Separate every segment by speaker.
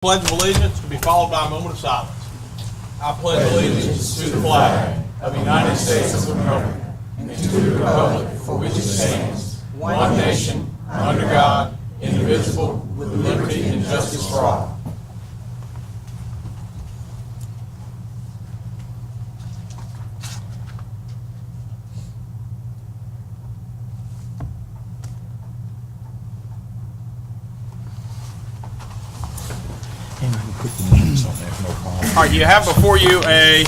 Speaker 1: Pledge of allegiance to be followed by a moment of silence. I pledge allegiance to the flag of the United States of America and to the republic for which it stands, one nation, under God, indivisible, with liberty and justice for all. All right, you have before you a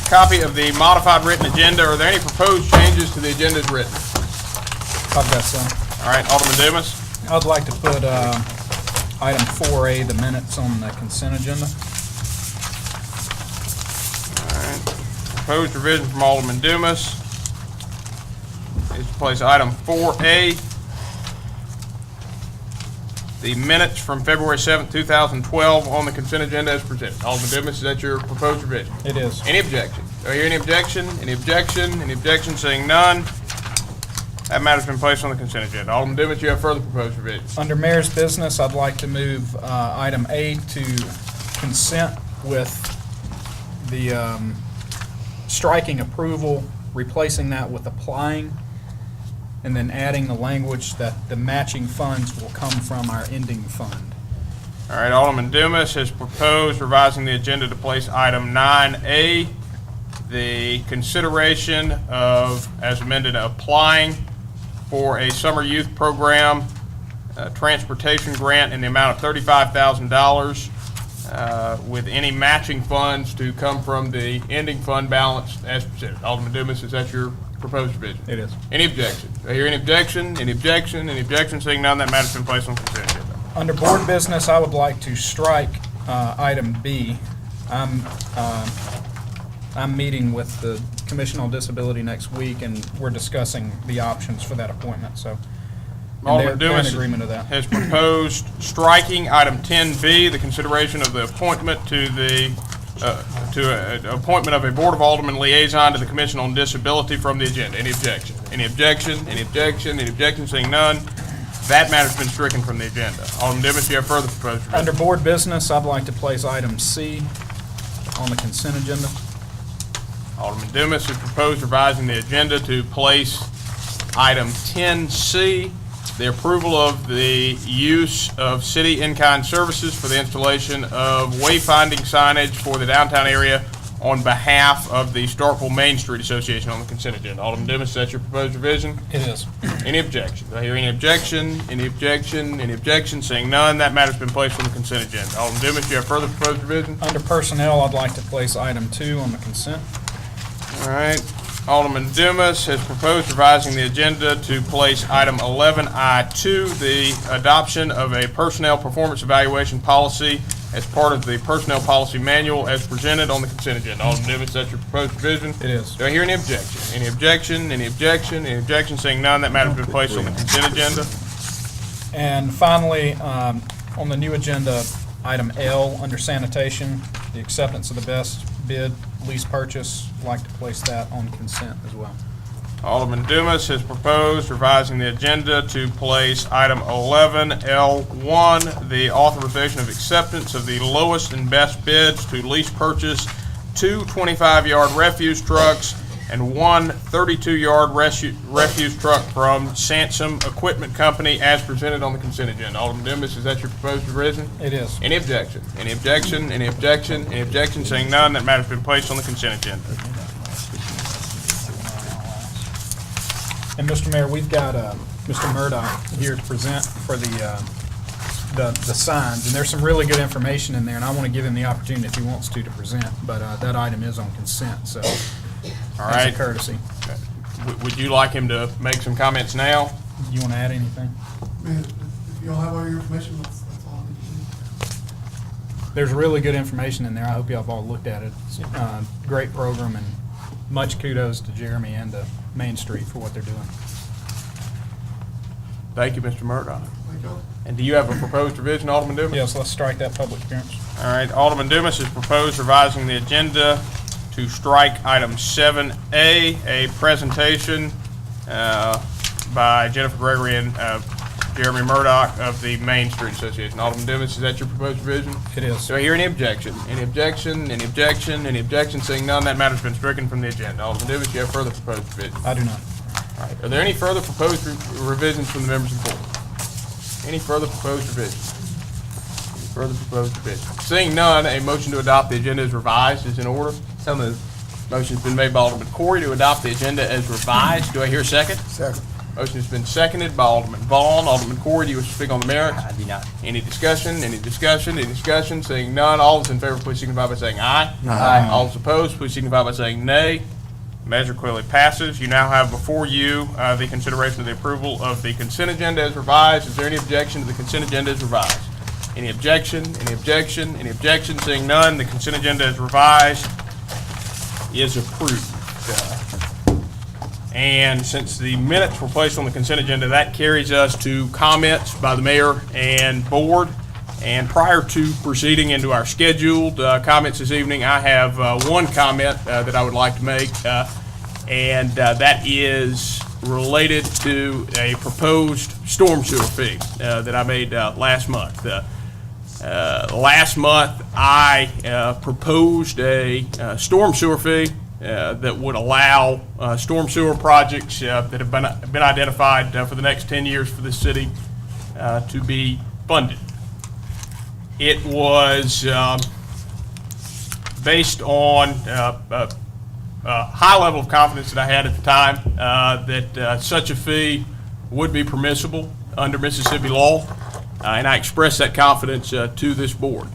Speaker 1: copy of the modified written agenda. Are there any proposed changes to the agenda as written?
Speaker 2: I've got some.
Speaker 1: All right, Alderman Dumas.
Speaker 2: I'd like to put item 4A, the minutes, on the consent agenda.
Speaker 1: All right. Proposed revision from Alderman Dumas is to place item 4A, the minutes from February 7th, 2012 on the consent agenda as presented. Alderman Dumas, is that your proposed revision?
Speaker 2: It is.
Speaker 1: Any objection? Do I hear any objection? Any objection? Any objection? Seeing none, that matter's been placed on the consent agenda. Alderman Dumas, you have further proposed revisions.
Speaker 2: Under Mayor's business, I'd like to move item A to consent with the striking approval, replacing that with applying, and then adding the language that the matching funds will come from our ending fund.
Speaker 1: All right, Alderman Dumas has proposed revising the agenda to place item 9A, the consideration of, as amended, applying for a summer youth program transportation grant in the amount of $35,000 with any matching funds to come from the ending fund balance as presented. Alderman Dumas, is that your proposed revision?
Speaker 2: It is.
Speaker 1: Any objection? Do I hear any objection? Any objection? Any objection? Seeing none, that matter's been placed on consent agenda.
Speaker 2: Under board business, I would like to strike item B. I'm meeting with the Commission on Disability next week, and we're discussing the options for that appointment, so
Speaker 1: Alderman
Speaker 2: they're in
Speaker 1: Dumas
Speaker 2: agreement of that.
Speaker 1: has proposed striking item 10B, the consideration of the appointment appointment of a Board of Alderman liaison to the Commission on Disability from the agenda. Any objection? Any objection? Any objection? Any objection? Seeing none, that matter's been stricken from the agenda. Alderman Dumas, do you have further proposed revisions?
Speaker 2: Under board business, I'd like to place item C on the consent agenda.
Speaker 1: Alderman Dumas has proposed revising the agenda to place item 10C, the approval of the use of city in-kind services for the installation of wayfinding signage for the downtown area on behalf of the Starkville Main Street Association on the consent agenda. Alderman Dumas, is that your proposed revision?
Speaker 2: It is.
Speaker 1: Any objection? Do I hear any objection? Any objection? Any objection? Seeing none, that matter's been placed on the consent agenda. Alderman Dumas, do you have further proposed revision?
Speaker 2: Under personnel, I'd like to place item 2 on the consent.
Speaker 1: All right. Alderman Dumas has proposed revising the agenda to place item 11I2, the adoption of a personnel performance evaluation policy as part of the personnel policy manual as presented on the consent agenda. Alderman Dumas, that's your proposed revision?
Speaker 2: It is.
Speaker 1: Do I hear any objection? Any objection? Any objection? Any objection? Seeing none, that matter has been placed on the consent agenda.
Speaker 2: And finally, on the new agenda, item L, under sanitation, the acceptance of the best bid lease purchase, I'd like to place that on consent as well.
Speaker 1: Alderman Dumas has proposed revising the agenda to place item 11L1, the authorization of acceptance of the lowest and best bids to lease purchase 2 25-yard refuse trucks and 1 32-yard refuse truck from Sansom Equipment Company as presented on the consent agenda. Alderman Dumas, is that your proposed revision?
Speaker 2: It is.
Speaker 1: Any objection? Any objection? Any objection? Any objection? Seeing none, that matter's been placed on the consent agenda.
Speaker 2: And Mr. Mayor, we've got Mr. Murdoch here to present for the signs, and there's some really good information in there, and I want to give him the opportunity if he wants to present, but that item is on consent, so
Speaker 1: All
Speaker 2: as
Speaker 1: right.
Speaker 2: a courtesy.
Speaker 1: Would you like him to make some comments now?
Speaker 2: You want to add anything?
Speaker 3: Man, if you all have all your information, that's all I need to do.
Speaker 2: There's really good information in there. I hope y'all have all looked at it. It's a great program, and much kudos to Jeremy and to Main Street for what they're doing.
Speaker 1: Thank you, Mr. Murdoch.
Speaker 3: Thank y'all.
Speaker 1: And do you have a proposed revision, Alderman Dumas?
Speaker 2: Yes, let's strike that public appearance.
Speaker 1: All right, Alderman Dumas has proposed revising the agenda to strike item 7A, a presentation by Jennifer Gregory and Jeremy Murdoch of the Main Street Association. Alderman Dumas, is that your proposed revision?
Speaker 2: It is.
Speaker 1: Do I hear any objection? Any objection? Any objection? Any objection? Seeing none, that matter's been stricken from the agenda. Alderman Dumas, do you have further proposed revisions?
Speaker 2: I do not.
Speaker 1: All right. Are there any further proposed revisions from the members of the board? Any further proposed revisions? Any further proposed revisions? Seeing none, a motion to adopt the agenda as revised is in order. So moved. Motion's been made by Alderman Corey to adopt the agenda as revised. Do I hear a second?
Speaker 3: Second.
Speaker 1: Motion's been seconded by Alderman Vaughn. Alderman Corey, do you wish to speak on the merits?
Speaker 4: I do not.
Speaker 1: Any discussion? Any discussion? Any discussion? Seeing none, all those in favor, please signify by saying aye.
Speaker 4: Aye.
Speaker 1: All those opposed, please signify by saying nay. Measure clearly passes. You now have before you the consideration of the approval of the consent agenda as revised. Is there any objection to the consent agenda as revised? Any objection? Any objection? Any objection? Seeing none, the consent agenda as revised is approved. And since the minutes were placed on the consent agenda, that carries us to comments by the mayor and board. And prior to proceeding into our scheduled comments this evening, I have one comment that I would like to make, and that is related to a proposed storm sewer fee that I made last month. Last month, I proposed a storm sewer fee that would allow storm sewer projects that have been identified for the next 10 years for the city to be funded. It was based on a high level of confidence that I had at the time that such a fee would be permissible under Mississippi law, and I expressed that confidence to this board.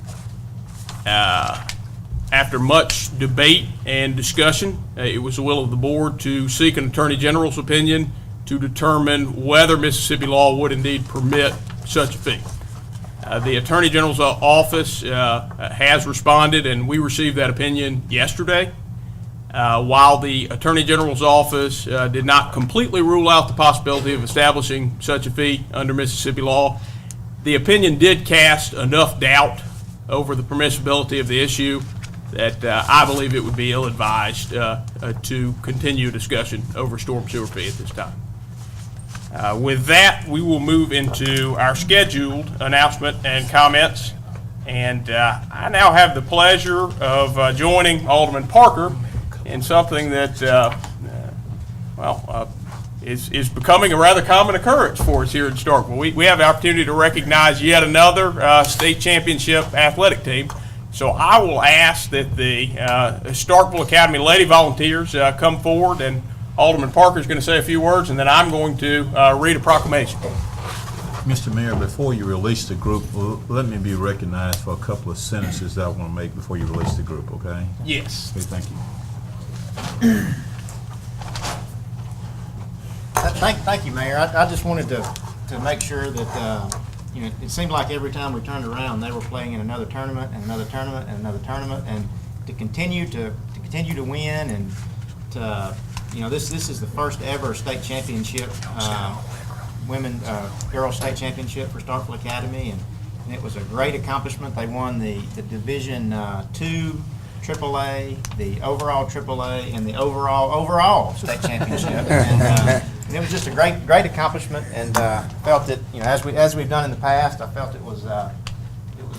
Speaker 1: After much debate and discussion, it was the will of the board to seek an Attorney General's opinion to determine whether Mississippi law would indeed permit such a fee. The Attorney General's office has responded, and we received that opinion yesterday. While the Attorney General's office did not completely rule out the possibility of establishing such a fee under Mississippi law, the opinion did cast enough doubt over the permissibility of the issue that I believe it would be ill-advised to continue discussion over storm sewer fee at this time. With that, we will move into our scheduled announcement and comments. And I now have the pleasure of joining Alderman Parker in something that, is becoming a rather common occurrence for us here in Starkville. We have the opportunity to recognize yet another state championship athletic team. So I will ask that the Starkville Academy Lady Volunteers come forward, and Alderman Parker is going to say a few words, and then I'm going to read a proclamation.
Speaker 5: Mr. Mayor, before you release the group, let me be recognized for a couple of sentences that I want to make before you release the group, okay?
Speaker 1: Yes.
Speaker 5: Okay, thank you.
Speaker 4: Thank you, Mayor. I just wanted to make sure that, it seemed like every time we turned around, they were playing in another tournament and another tournament and another tournament, and to continue to win, and to, this is the first ever state championship, girls state championship for Starkville Academy, and it was a great accomplishment. They won the Division II AAA, the overall AAA, and the overall state championship. And it was just a great accomplishment, and felt that, as we've done in the past, I felt it was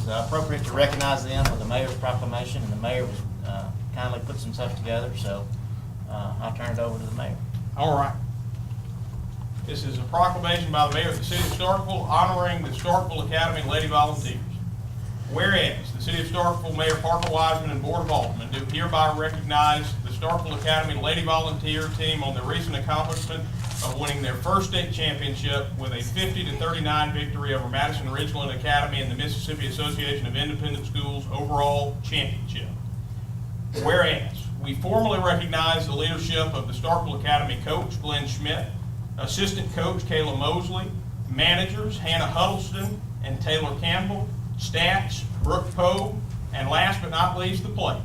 Speaker 4: appropriate to recognize them with the mayor's proclamation, and the mayor was kindly put some stuff together. So I'll turn it over to the mayor.
Speaker 1: All right. This is a proclamation by the mayor of the city of Starkville honoring the Starkville Academy Lady Volunteers. Whereas the city of Starkville Mayor Parker Wiseman and Board of Alderman do hereby recognize the Starkville Academy Lady Volunteer team on the recent accomplishment of winning their first state championship with a 50-39 victory over Madison Ridgeland Academy in the Mississippi Association of Independent Schools overall championship. Whereas we formally recognize the leadership of the Starkville Academy coach Glenn Schmidt, assistant coach Kayla Mosley, managers Hannah Huddleston and Taylor Campbell, stats Brooke Poe, and last but not least the players: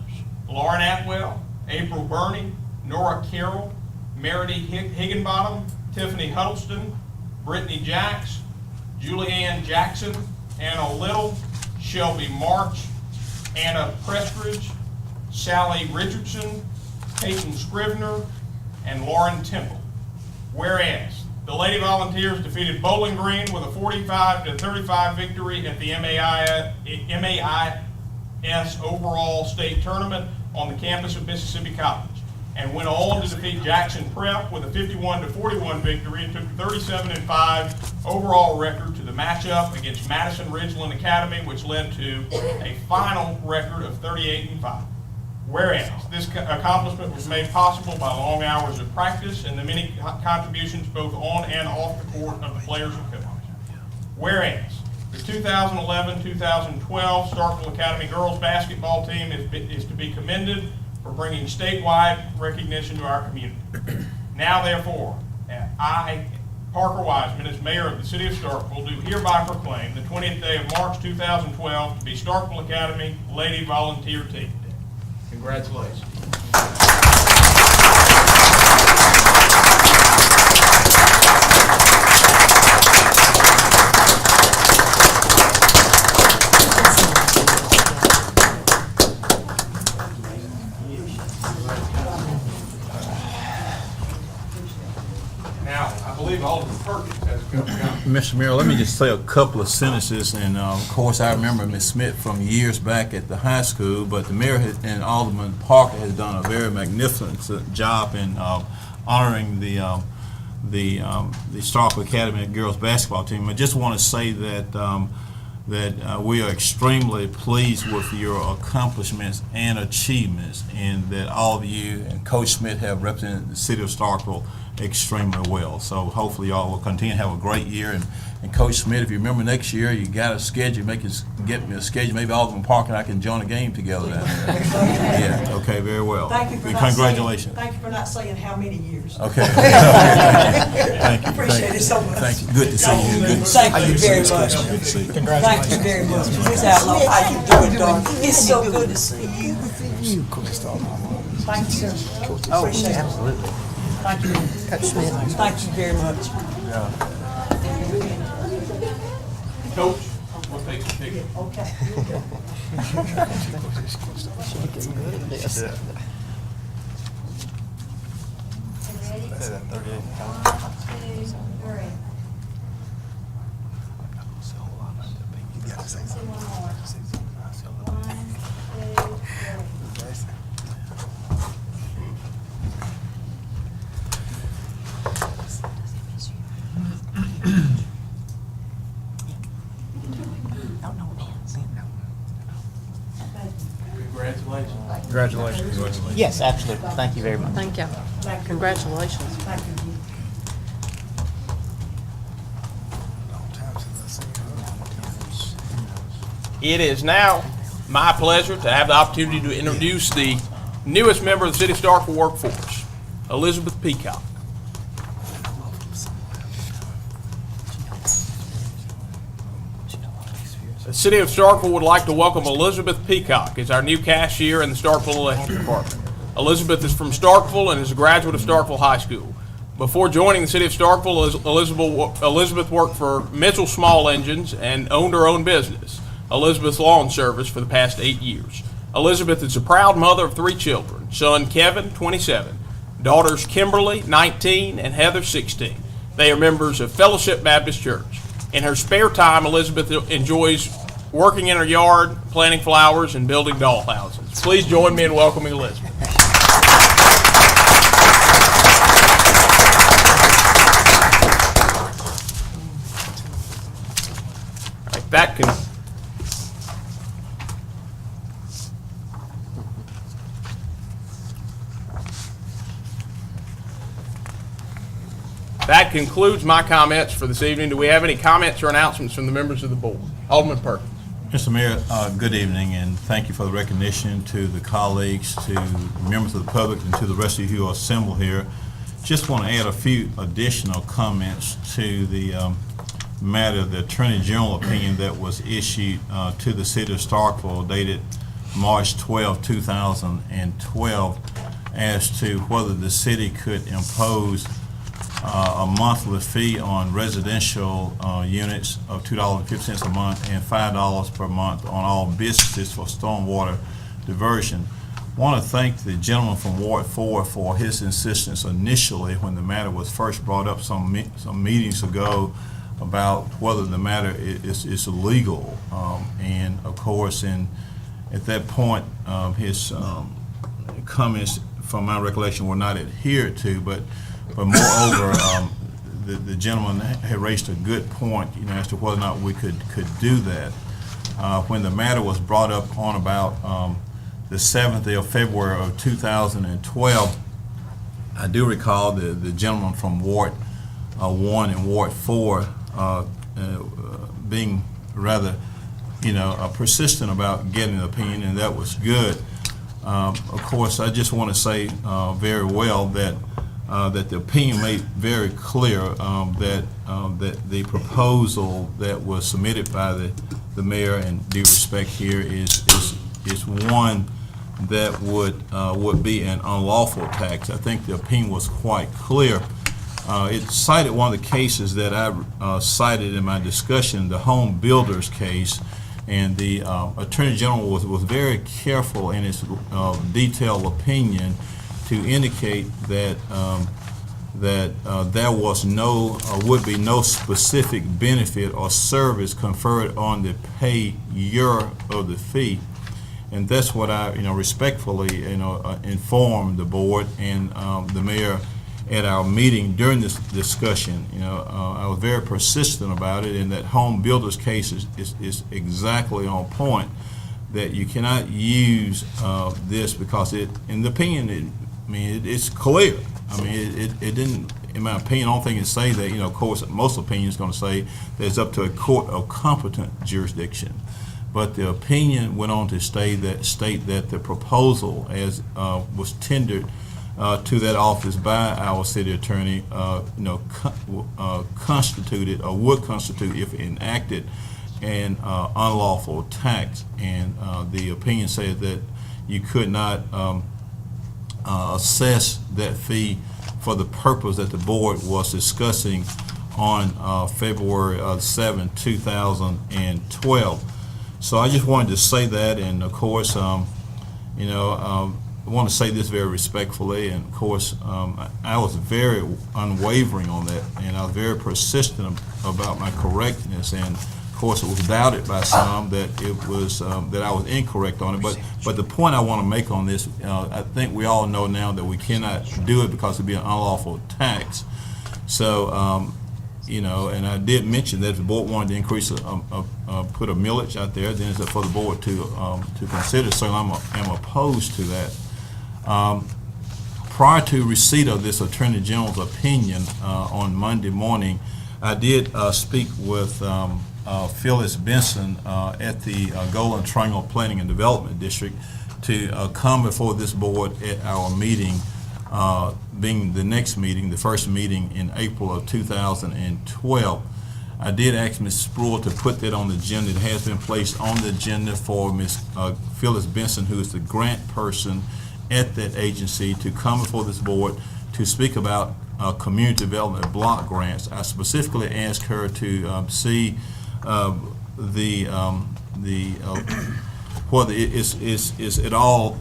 Speaker 1: Lauren Atwell, April Burney, Nora Carroll, Meredith Higginbottom, Tiffany Huddleston, Brittany Jacks, Julianne Jackson, Anna Little, Shelby March, Anna Prestridge, Sally Richardson, Peyton Scrivener, and Lauren Temple. Whereas The Lady Volunteers defeated Bowling Green with a 45-35 victory at the MAIS overall state tournament on the campus of Mississippi College, and went on to defeat Jackson Prep with a 51-41 victory and took the 37-5 overall record to the matchup against Madison Ridgeland Academy, which led to a final record of 38-5. Whereas this accomplishment was made possible by long hours of practice and the many contributions both on and off the court of the players and coaches. Whereas the 2011-2012 Starkville Academy girls basketball team is to be commended for bringing statewide recognition to our community. Now therefore, I, Parker Wiseman, as mayor of the city of Starkville, do hereby proclaim the 20th day of March 2012 to be Starkville Academy Lady Volunteer Team Day. Congratulations. Now, I believe Alderman Perkins has a couple of comments.
Speaker 5: Mr. Mayor, let me just say a couple of sentences, and of course, I remember Ms. Smith from years back at the high school, but the mayor and Alderman Parker has done a very magnificent job in honoring the Starkville Academy girls basketball team. I just want to say that we are extremely pleased with your accomplishments and achievements, and that all of you and Coach Smith have represented the city of Starkville extremely well. So hopefully y'all will continue to have a great year. And Coach Smith, if you remember next year, you got a schedule, get me a schedule. Maybe Alderman Parker and I can join a game together down there. Yeah, okay, very well.
Speaker 6: Thank you for
Speaker 5: And
Speaker 6: not
Speaker 5: congratulations.
Speaker 6: Thank you for not saying how many years.
Speaker 5: Okay. Thank you.
Speaker 6: Appreciate it so much.
Speaker 5: Thank you. Good to see you. Good to see
Speaker 6: Thank you very much.
Speaker 5: Good to see you.
Speaker 6: Thank you very much. Miss Outlaw, how you doing, darling? It's so good to see you. Thank you, sir. Appreciate it.
Speaker 7: Absolutely.
Speaker 6: Thank you.
Speaker 7: Coach Smith.
Speaker 6: Thank you very much.
Speaker 1: Coach, we'll take a picture.
Speaker 6: Okay.
Speaker 7: Yes.
Speaker 1: Congratulations.
Speaker 2: Congratulations.
Speaker 7: Yes, absolutely. Thank you very much.
Speaker 8: Thank you. Congratulations.
Speaker 6: Thank you.
Speaker 1: It is now my pleasure to have the opportunity to introduce the newest member of the City of Starkville workforce, Elizabeth Peacock. The City of Starkville would like to welcome Elizabeth Peacock as our new cashier in the Starkville Election Department. Elizabeth is from Starkville and is a graduate of Starkville High School. Before joining the City of Starkville, Elizabeth worked for Mitchell Small Engines and owned her own business, Elizabeth's Lawn Service, for the past 8 years. Elizabeth is a proud mother of 3 children, son Kevin, 27, daughters Kimberly, 19, and Heather, 16. They are members of Fellowship Baptist Church. In her spare time, Elizabeth enjoys working in her yard, planting flowers, and building dollhouses. Please join me in welcoming Elizabeth. All right, that concludes my comments for this evening. Do we have any comments or announcements from the members of the board? Alderman Perkins.
Speaker 5: Mr. Mayor, good evening, and thank you for the recognition to the colleagues, to members of the public, and to the rest of you who are assembled here. Just want to add a few additional comments to the matter of the Attorney General opinion that was issued to the City of Starkville dated March 12, 2012, as to whether the city could impose a monthly fee on residential units of $2.50 a month and $5 per month on all businesses for stormwater diversion. want to thank the gentleman from Ward 4 for his insistence initially when the matter was first brought up some meetings ago about whether the matter is illegal. And of course, at that point, his comments, from my recollection, were not adhered to. But moreover, the gentleman had raised a good point, as to whether or not we could do that. When the matter was brought up on about the 7th of February of 2012, I do recall the gentleman from Ward 1 and Ward 4 being rather, persistent about getting an opinion, and that was good. Of course, I just want to say very well that the opinion made very clear that the proposal that was submitted by the mayor, and due respect here, is one that would be an unlawful tax. I think the opinion was quite clear. It cited one of the cases that I cited in my discussion, the home builders case, and the Attorney General was very careful in his detailed opinion to indicate that there was would be no specific benefit or service conferred on the payer of the fee. And that's what I, respectfully, informed the board and the mayor at our meeting during this discussion. I was very persistent about it, and that home builders case is exactly on point, that you cannot use this because in the opinion, it's clear. It didn't, in my opinion, I don't think it say that, of course, most opinions going to say that it's up to a court of competent jurisdiction. But the opinion went on to state that the proposal, as was tendered to that office by our city attorney, constituted or would constitute, if enacted, an unlawful tax. And the opinion said that you could not assess that fee for the purpose that the board was discussing on February 7, 2012. So I just wanted to say that, and of course, I want to say this very respectfully, and of course, I was very unwavering on that, and I was very persistent about my correctness, and of course, it was doubted by some that it was that I was incorrect on it. But the point I want to make on this, I think we all know now that we cannot do it because it'd be an unlawful tax. So. And I did mention that if the board wanted to increase, put a millage out there, then it's up for the board to consider. So I'm opposed to that. Prior to receipt of this Attorney General's opinion on Monday morning, I did speak with Phyllis Benson at the Golden Triangle Planning and Development District to come before this board at our meeting, being the next meeting, the first meeting in April of 2012. I did ask Ms. Spruill to put that on the agenda. It has been placed on the agenda for Ms. Phyllis Benson, who is the grant person at that agency, to come before this board to speak about community development block grants. I specifically asked her to see whether is at all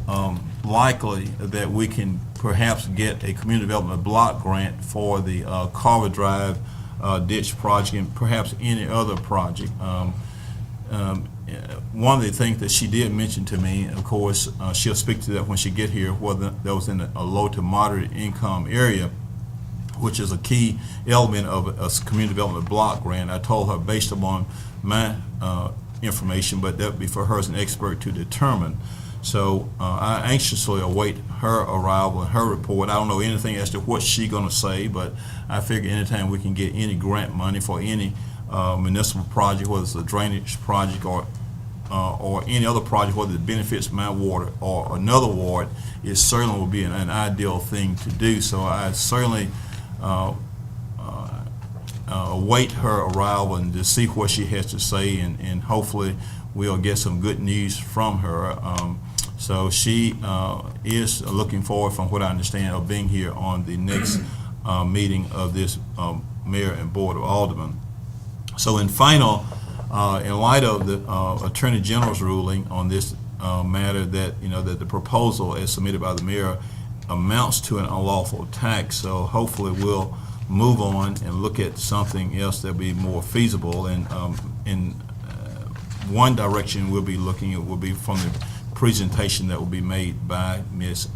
Speaker 5: likely that we can perhaps get a community development block grant for the Carver Drive ditch project and perhaps any other project. One of the things that she did mention to me, of course, she'll speak to that when she get here, whether that was in a low to moderate income area, which is a key element of a community development block grant. I told her based upon my information, but that would be for her as an expert to determine. So I anxiously await her arrival and her report. I don't know anything as to what she's going to say, but I figure anytime we can get any grant money for any municipal project, whether it's a drainage project or any other project, whether it benefits my ward or another ward, it certainly will be an ideal thing to do. So I certainly await her arrival and to see what she has to say, and hopefully we'll get some good news from her. So she is looking forward, from what I understand, of being here on the next meeting of this Mayor and Board of Alderman. So in light of the Attorney General's ruling on this matter that, that the proposal as submitted by the mayor amounts to an unlawful tax. So hopefully we'll move on and look at something else that'll be more feasible. And in one direction we'll be looking at will be from the presentation that will be made by Ms.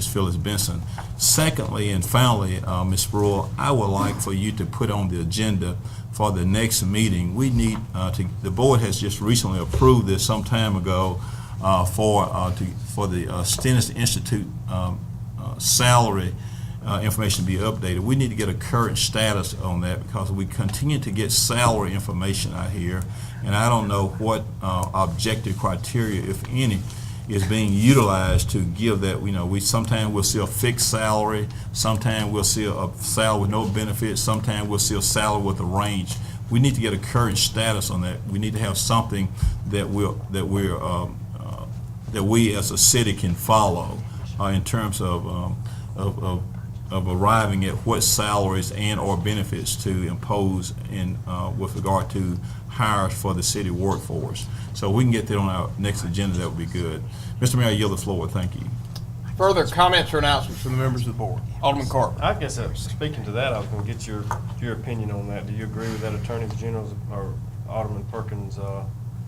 Speaker 5: Phyllis Benson. Secondly and finally, Ms. Brewer, I would like for you to put on the agenda for the next meeting. We need the board has just recently approved this some time ago for the Stennis Institute salary information to be updated. We need to get a current status on that because we continue to get salary information out here, and I don't know what objective criteria, if any, is being utilized to give that. We sometimes we'll see a fixed salary, sometimes we'll see a salary with no benefits, sometimes we'll see a salary with a range. We need to get a current status on that. We need to have something that we as a city can follow in terms of arriving at what salaries and or benefits to impose in with regard to hires for the city workforce. So we can get that on our next agenda, that would be good. Mr. Mayor, I yield the floor. Thank you.
Speaker 1: Further comments or announcements from the members of the board? Alderman Carter.
Speaker 9: I guess speaking to that, I was going to get your opinion on that. Do you agree with that Attorney General's or Alderman Perkins'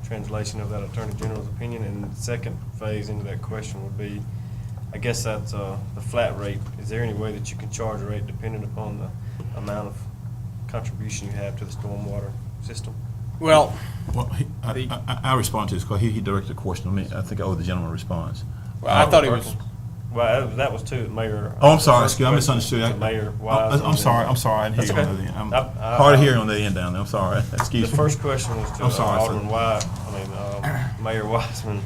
Speaker 9: translation of that Attorney General's opinion? And the second phase into that question would be, I guess that's the flat rate. Is there any way that you can charge a rate dependent upon the amount of contribution you have to the stormwater system?
Speaker 1: Well,
Speaker 5: I respond to this because he directed the question to me. I think I owe the gentleman a response.
Speaker 1: I thought he was.
Speaker 9: Well, that was to the mayor.
Speaker 5: Oh, I'm sorry. Excuse me. I misunderstood.
Speaker 9: To Mayor Wise.
Speaker 5: I'm sorry. I didn't hear you
Speaker 9: That's
Speaker 5: on the
Speaker 9: okay.
Speaker 5: end. I'm hard of hearing on the end down there. I'm sorry. Excuse
Speaker 9: The
Speaker 5: me.
Speaker 9: first question was to
Speaker 5: I'm sorry, sir.
Speaker 9: Alderman Wise, Mayor Wiseman,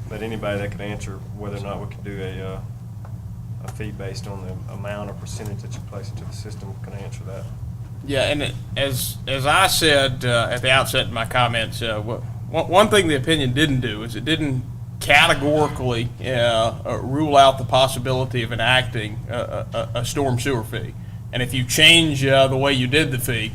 Speaker 9: but anybody that could answer whether or not we could do a fee based on the amount or percentage that you place into the system can answer that.
Speaker 1: Yeah, and as I said at the outset in my comments, one thing the opinion didn't do is it didn't categorically rule out the possibility of enacting a storm sewer fee. And if you change the way you did the fee,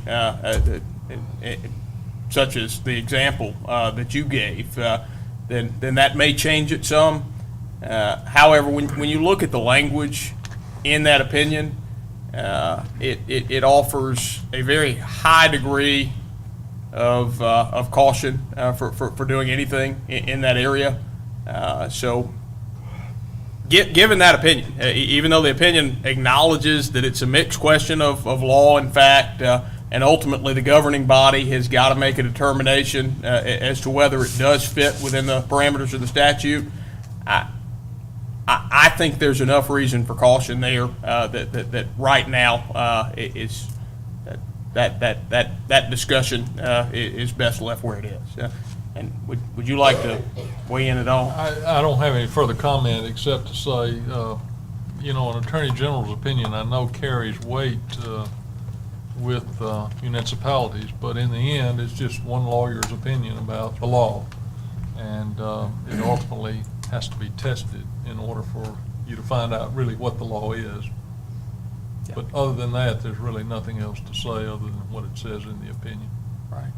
Speaker 1: such as the example that you gave, then that may change it some. However, when you look at the language in that opinion, it offers a very high degree of caution for doing anything in that area. So, given that opinion, even though the opinion acknowledges that it's a mixed question of law and fact, and ultimately the governing body has got to make a determination as to whether it does fit within the parameters of the statute, I think there's enough reason for caution there that right now is that discussion is best left where it is. And would you like to weigh in at all?
Speaker 10: I don't have any further comment except to say, an Attorney General's opinion I know carries weight with municipalities, but in the end, it's just one lawyer's opinion about the law. And it ultimately has to be tested in order for you to find out really what the law is.
Speaker 1: Yeah.
Speaker 10: But other than that, there's really nothing else to say other than what it says in the opinion.
Speaker 1: Right.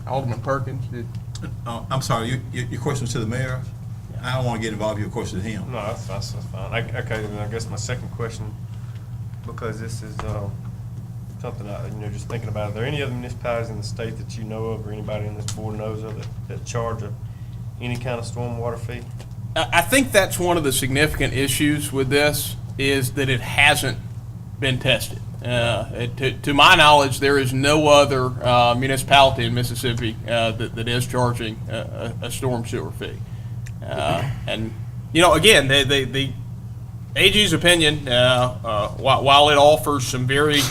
Speaker 1: Alderman Perkins,
Speaker 5: I'm sorry. Your question was to the mayor. I don't want to get involved in your question to him.
Speaker 9: No, that's fine. Okay, then I guess my second question, because this is something just thinking about, are there any other municipalities in the state that you know of, or anybody in this board knows of that charge any kind of stormwater fee?
Speaker 1: I think that's one of the significant issues with this is that it hasn't been tested. To my knowledge, there is no other municipality in Mississippi that is charging a storm sewer fee. And again, the AG's opinion, while it offers some very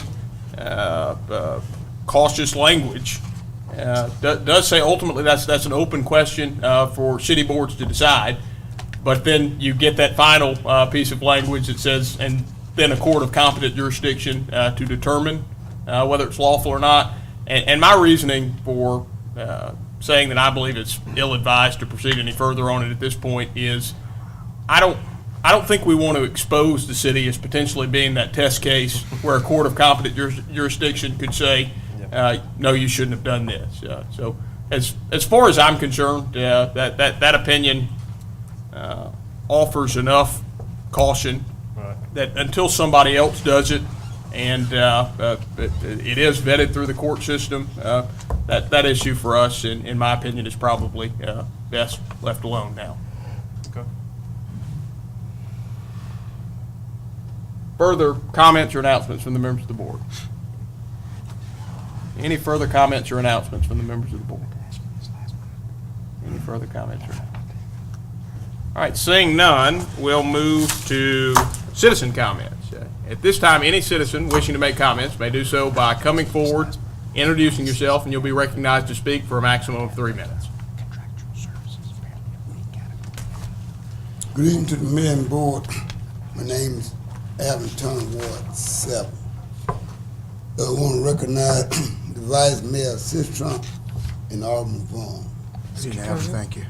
Speaker 1: cautious language, does say ultimately that's an open question for city boards to decide. But then you get that final piece of language that says, and then a court of competent jurisdiction to determine whether it's lawful or not. And my reasoning for saying that I believe it's ill-advised to proceed any further on it at this point is I don't think we want to expose the city as potentially being that test case where a court of competent jurisdiction could say, no, you shouldn't have done this. So as far as I'm concerned, that opinion offers enough caution
Speaker 9: Right.
Speaker 1: that until somebody else does it, and it is vetted through the court system, that issue for us, in my opinion, is probably best left alone now.
Speaker 9: Okay.
Speaker 1: Further comments or announcements from the members of the board? Any further comments or announcements from the members of the board? Any further comments or announcements? All right, seeing none, we'll move to citizen comments. At this time, any citizen wishing to make comments may do so by coming forward, introducing yourself, and you'll be recognized to speak for a maximum of 3 minutes.
Speaker 11: Good evening to the mayor and board. My name is Alvin Turner, Ward 7. I want to recognize the Vice Mayor, Sis Trump, and Alderman Vaughn.
Speaker 3: Thank you.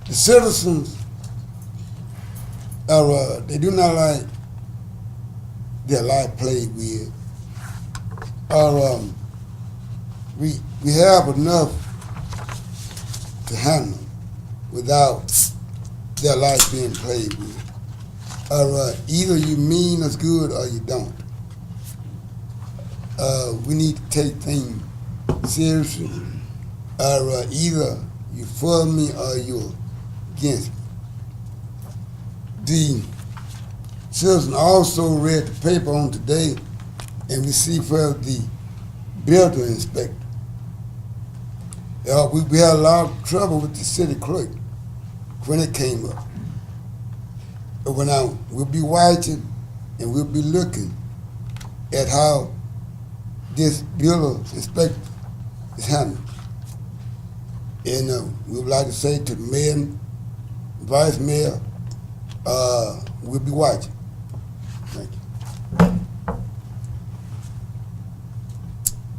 Speaker 11: The citizens are, they do not like their life played with. We have enough to handle without their life being played with. Either you mean us good or you don't. We need to take things seriously. Either you for me or you're against me. The citizen also read the paper on today, and we see for the building inspector. We had a lot of trouble with the city clerk when it came up. But we'll be watching and we'll be looking at how this building inspector is handled. And we would like to say to the mayor and vice mayor, we'll be watching. Thank you.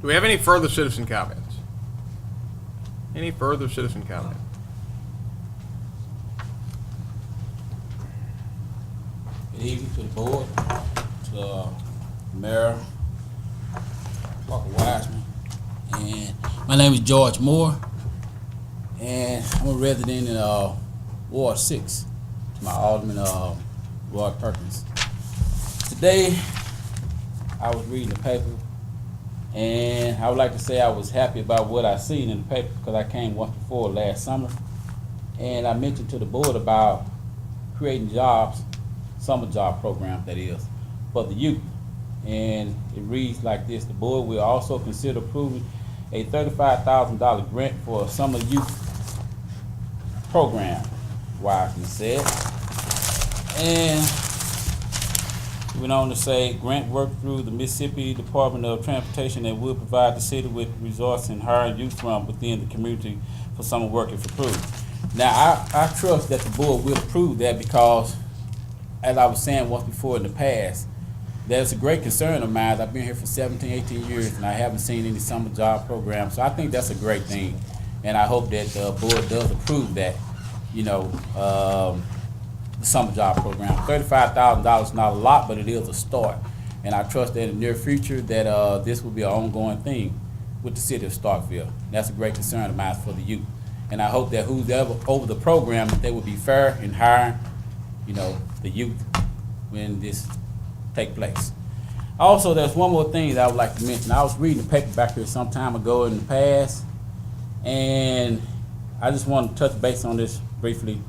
Speaker 1: Do we have any further citizen comments? Any further citizen comments?
Speaker 12: Good evening to the board, to the mayor, Parker Wiseman, and my name is George Moore, and I'm a resident in Ward 6, to my alderman, Roy Perkins. Today, I was reading the paper, and I would like to say I was happy about what I seen in the paper because I came once before last summer, and I mentioned to the board about creating jobs, summer job program that is, for the youth. And it reads like this: the board will also consider approving a $35,000 grant for a summer youth program, Wiseman said. And he went on to say, grant work through the Mississippi Department of Transportation that will provide the city with resources and hire youth from within the community for summer work if approved. Now, I trust that the board will approve that because, as I was saying once before in the past, that's a great concern of mine. I've been here for 17, 18 years, and I haven't seen any summer job programs. So I think that's a great thing, and I hope that the board does approve that, the summer job program. $35,000 is not a lot, but it is a start. And I trust that in the near future that this will be an ongoing thing with the city of Starkville. That's a great concern of mine for the youth. And I hope that who's ever over the program, that they will be fair in hiring, the youth when this take place. Also, there's one more thing that I would like to mention. I was reading the paper back here some time ago in the past, and I just want to touch base on this briefly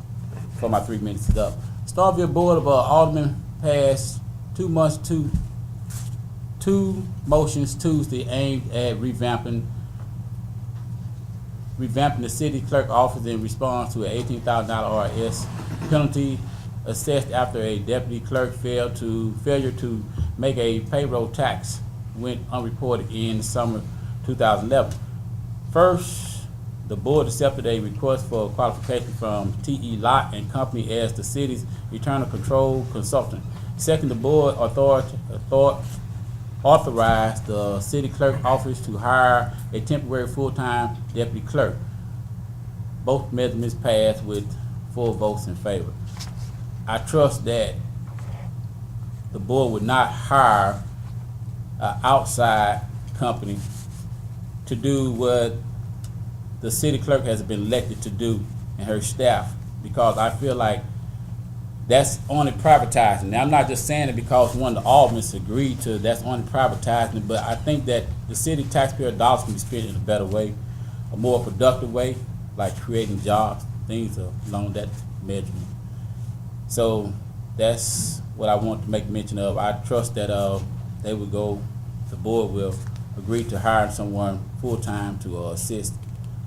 Speaker 12: before my 3 minutes is up. Starkville Board of Alderman passed two motions Tuesday aimed at revamping the city clerk office in response to an $18,000 RS penalty assessed after a deputy clerk failure to make a payroll tax went unreported in the summer 2011. First, the board accepted a request for qualification from T.E. Lott and Company as the city's internal control consultant. Second, the board authorized the city clerk office to hire a temporary full-time deputy clerk. Both measurements passed with 4 votes in favor. I trust that the board would not hire an outside company to do what the city clerk has been elected to do and her staff, because I feel like that's only privatizing. Now, I'm not just saying it because one of the aldermen agreed to, that's only privatizing, but I think that the city taxpayer dollars can be spent in a better way, a more productive way, like creating jobs, things along that measurement. So that's what I want to make mention of. I trust that they will go, the board will agree to hire someone full-time to assist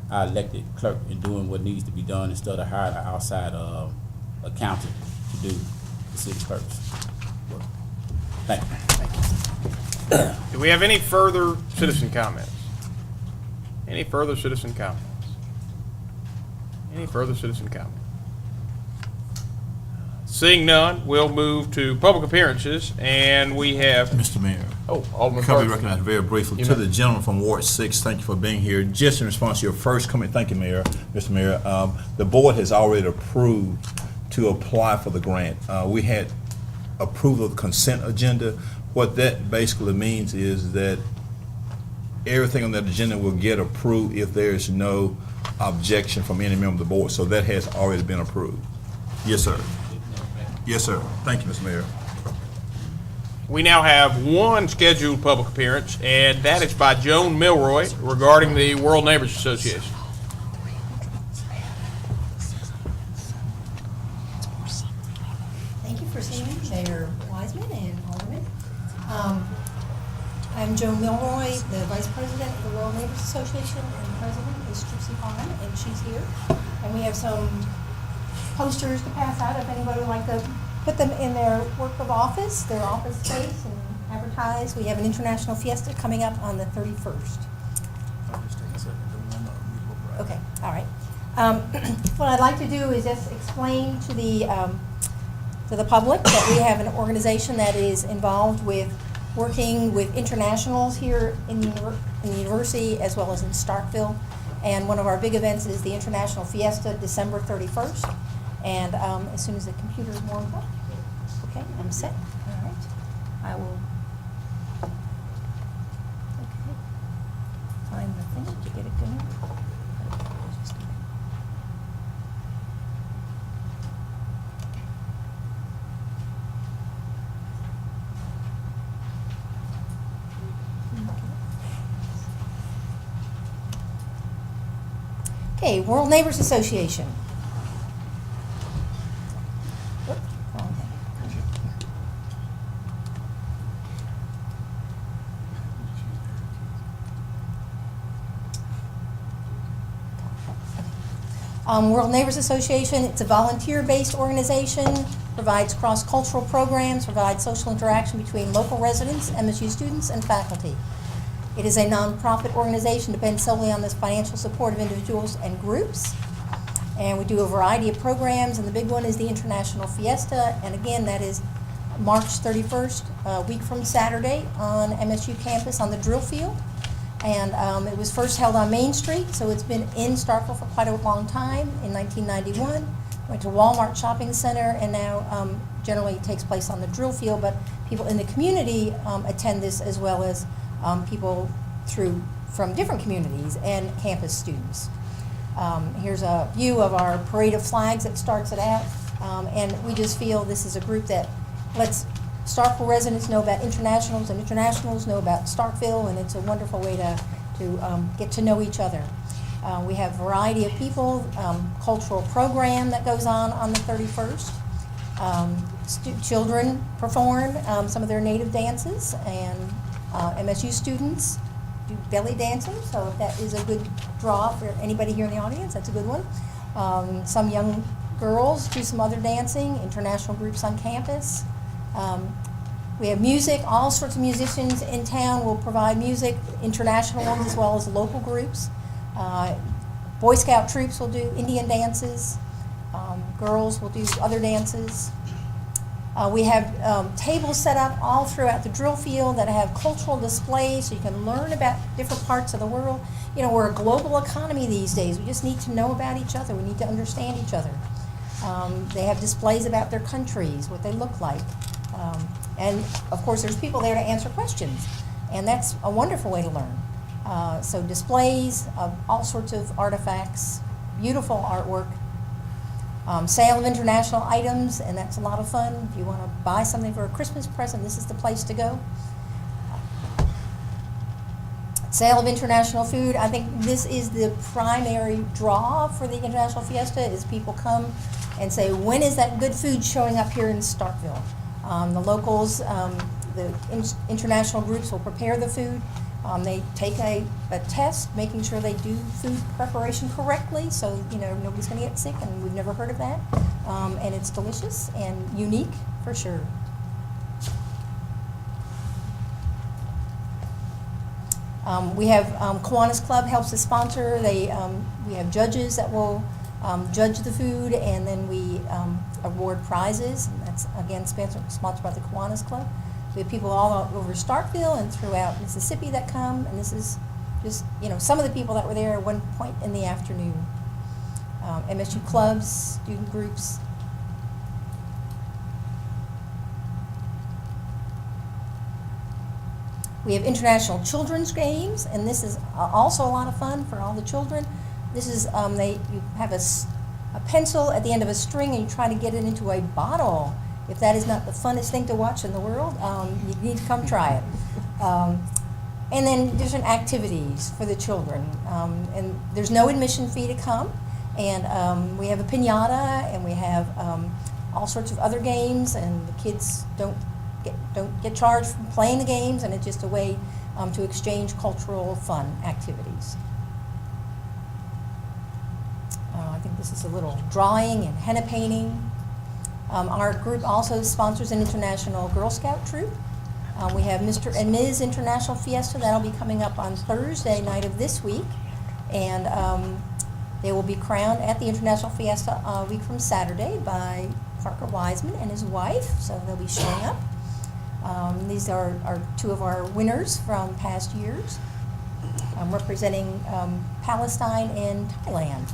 Speaker 12: our elected clerk in doing what needs to be done instead of hiring an outside accountant to do the city clerk's work. Thank you.
Speaker 1: Do we have any further citizen comments? Any further citizen comments? Any further citizen comments? Seeing none, we'll move to public appearances, and we have,
Speaker 5: Mr. Mayor.
Speaker 1: Alderman
Speaker 5: Can I be
Speaker 1: Perkins.
Speaker 5: recognized very briefly?
Speaker 1: You
Speaker 5: To
Speaker 1: may.
Speaker 5: the gentleman from Ward 6, thank you for being here. Just in response to your first comment, thank you, Mayor, Mr. Mayor. The board has already approved to apply for the grant. We had approval of the consent agenda. What that basically means is that everything on that agenda will get approved if there is no objection from any member of the board. So that has already been approved. Yes, sir. Yes, sir. Thank you, Mr. Mayor.
Speaker 1: We now have one scheduled public appearance, and that is by Joan Milroy regarding the World Neighbors Association.
Speaker 13: Thank you for seeing me, Mayor Wiseman and Alderman. I'm Joan Milroy, the Vice President of the World Neighbors Association, and the President is Trixie Pond, and she's here. And we have some posters to pass out if anybody would like to put them in their work of office, their office space, and advertise. We have an international fiesta coming up on the 31st. Okay, all right. What I'd like to do is just explain to the public that we have an organization that is involved with working with internationals here in the university as well as in Starkville. And one of our big events is the International Fiesta, December 31st. And as soon as the computer is warmed up, okay, I'm set. All right. I will find the thing to get it going. Okay, World Neighbors Association. Whoop, wrong thing. World Neighbors Association, it's a volunteer-based organization, provides cross-cultural programs, provides social interaction between local residents, MSU students, and faculty. It is a nonprofit organization, depends solely on the financial support of individuals and groups. And we do a variety of programs, and the big one is the International Fiesta. And again, that is March 31st, a week from Saturday, on MSU campus on the drill field. And it was first held on Main Street, so it's been in Starkville for quite a long time, in 1991. Went to Walmart Shopping Center, and now generally it takes place on the drill field, but people in the community attend this as well as people from different communities and campus students. Here's a view of our parade of flags that starts it out, and we just feel this is a group that lets Starkville residents know about internationals, and internationals know about Starkville, and it's a wonderful way to get to know each other. We have a variety of people, cultural program that goes on the 31st. Children perform some of their native dances, and MSU students do belly dancing, so if that is a good draw for anybody here in the audience, that's a good one. Some young girls do some other dancing, international groups on campus. We have music, all sorts of musicians in town will provide music, international ones as well as local groups. Boy Scout troops will do Indian dances. Girls will do other dances. We have tables set up all throughout the drill field that have cultural displays so you can learn about different parts of the world. You know, we're a global economy these days. We just need to know about each other. We need to understand each other. They have displays about their countries, what they look like. And of course, there's people there to answer questions. And that's a wonderful way to learn. So displays of all sorts of artifacts, beautiful artwork. Sale of international items, and that's a lot of fun. If you want to buy something for a Christmas present, this is the place to go. Sale of international food. I think this is the primary draw for the International Fiesta, is people come and say, when is that good food showing up here in Starkville? The locals, the international groups will prepare the food. They take a test, making sure they do food preparation correctly, so nobody's going to get sick, and we've never heard of that. And it's delicious and unique for sure. We have Kiwanis Club helps us sponsor. We have judges that will judge the food, and then we award prizes. And that's again sponsored by the Kiwanis Club. We have people all over Starkville and throughout Mississippi that come, and this is just some of the people that were there at one point in the afternoon. MSU clubs, student groups. We have international children's games, and this is also a lot of fun for all the children. This is you have a pencil at the end of a string, and you try to get it into a bottle. If that is not the funnest thing to watch in the world, you need to come try it. And then different activities for the children. And there's no admission fee to come. And we have a piñata, and we have all sorts of other games, and the kids don't get charged for playing the games, and it's just a way to exchange cultural fun activities. I think this is a little drawing and henna painting. Our group also sponsors an international Girl Scout troop. We have Mr. and Ms. International Fiesta. That'll be coming up on Thursday night of this week. And they will be crowned at the International Fiesta a week from Saturday by Parker Wiseman and his wife. So they'll be showing up. These are two of our winners from past years, representing Palestine and Thailand.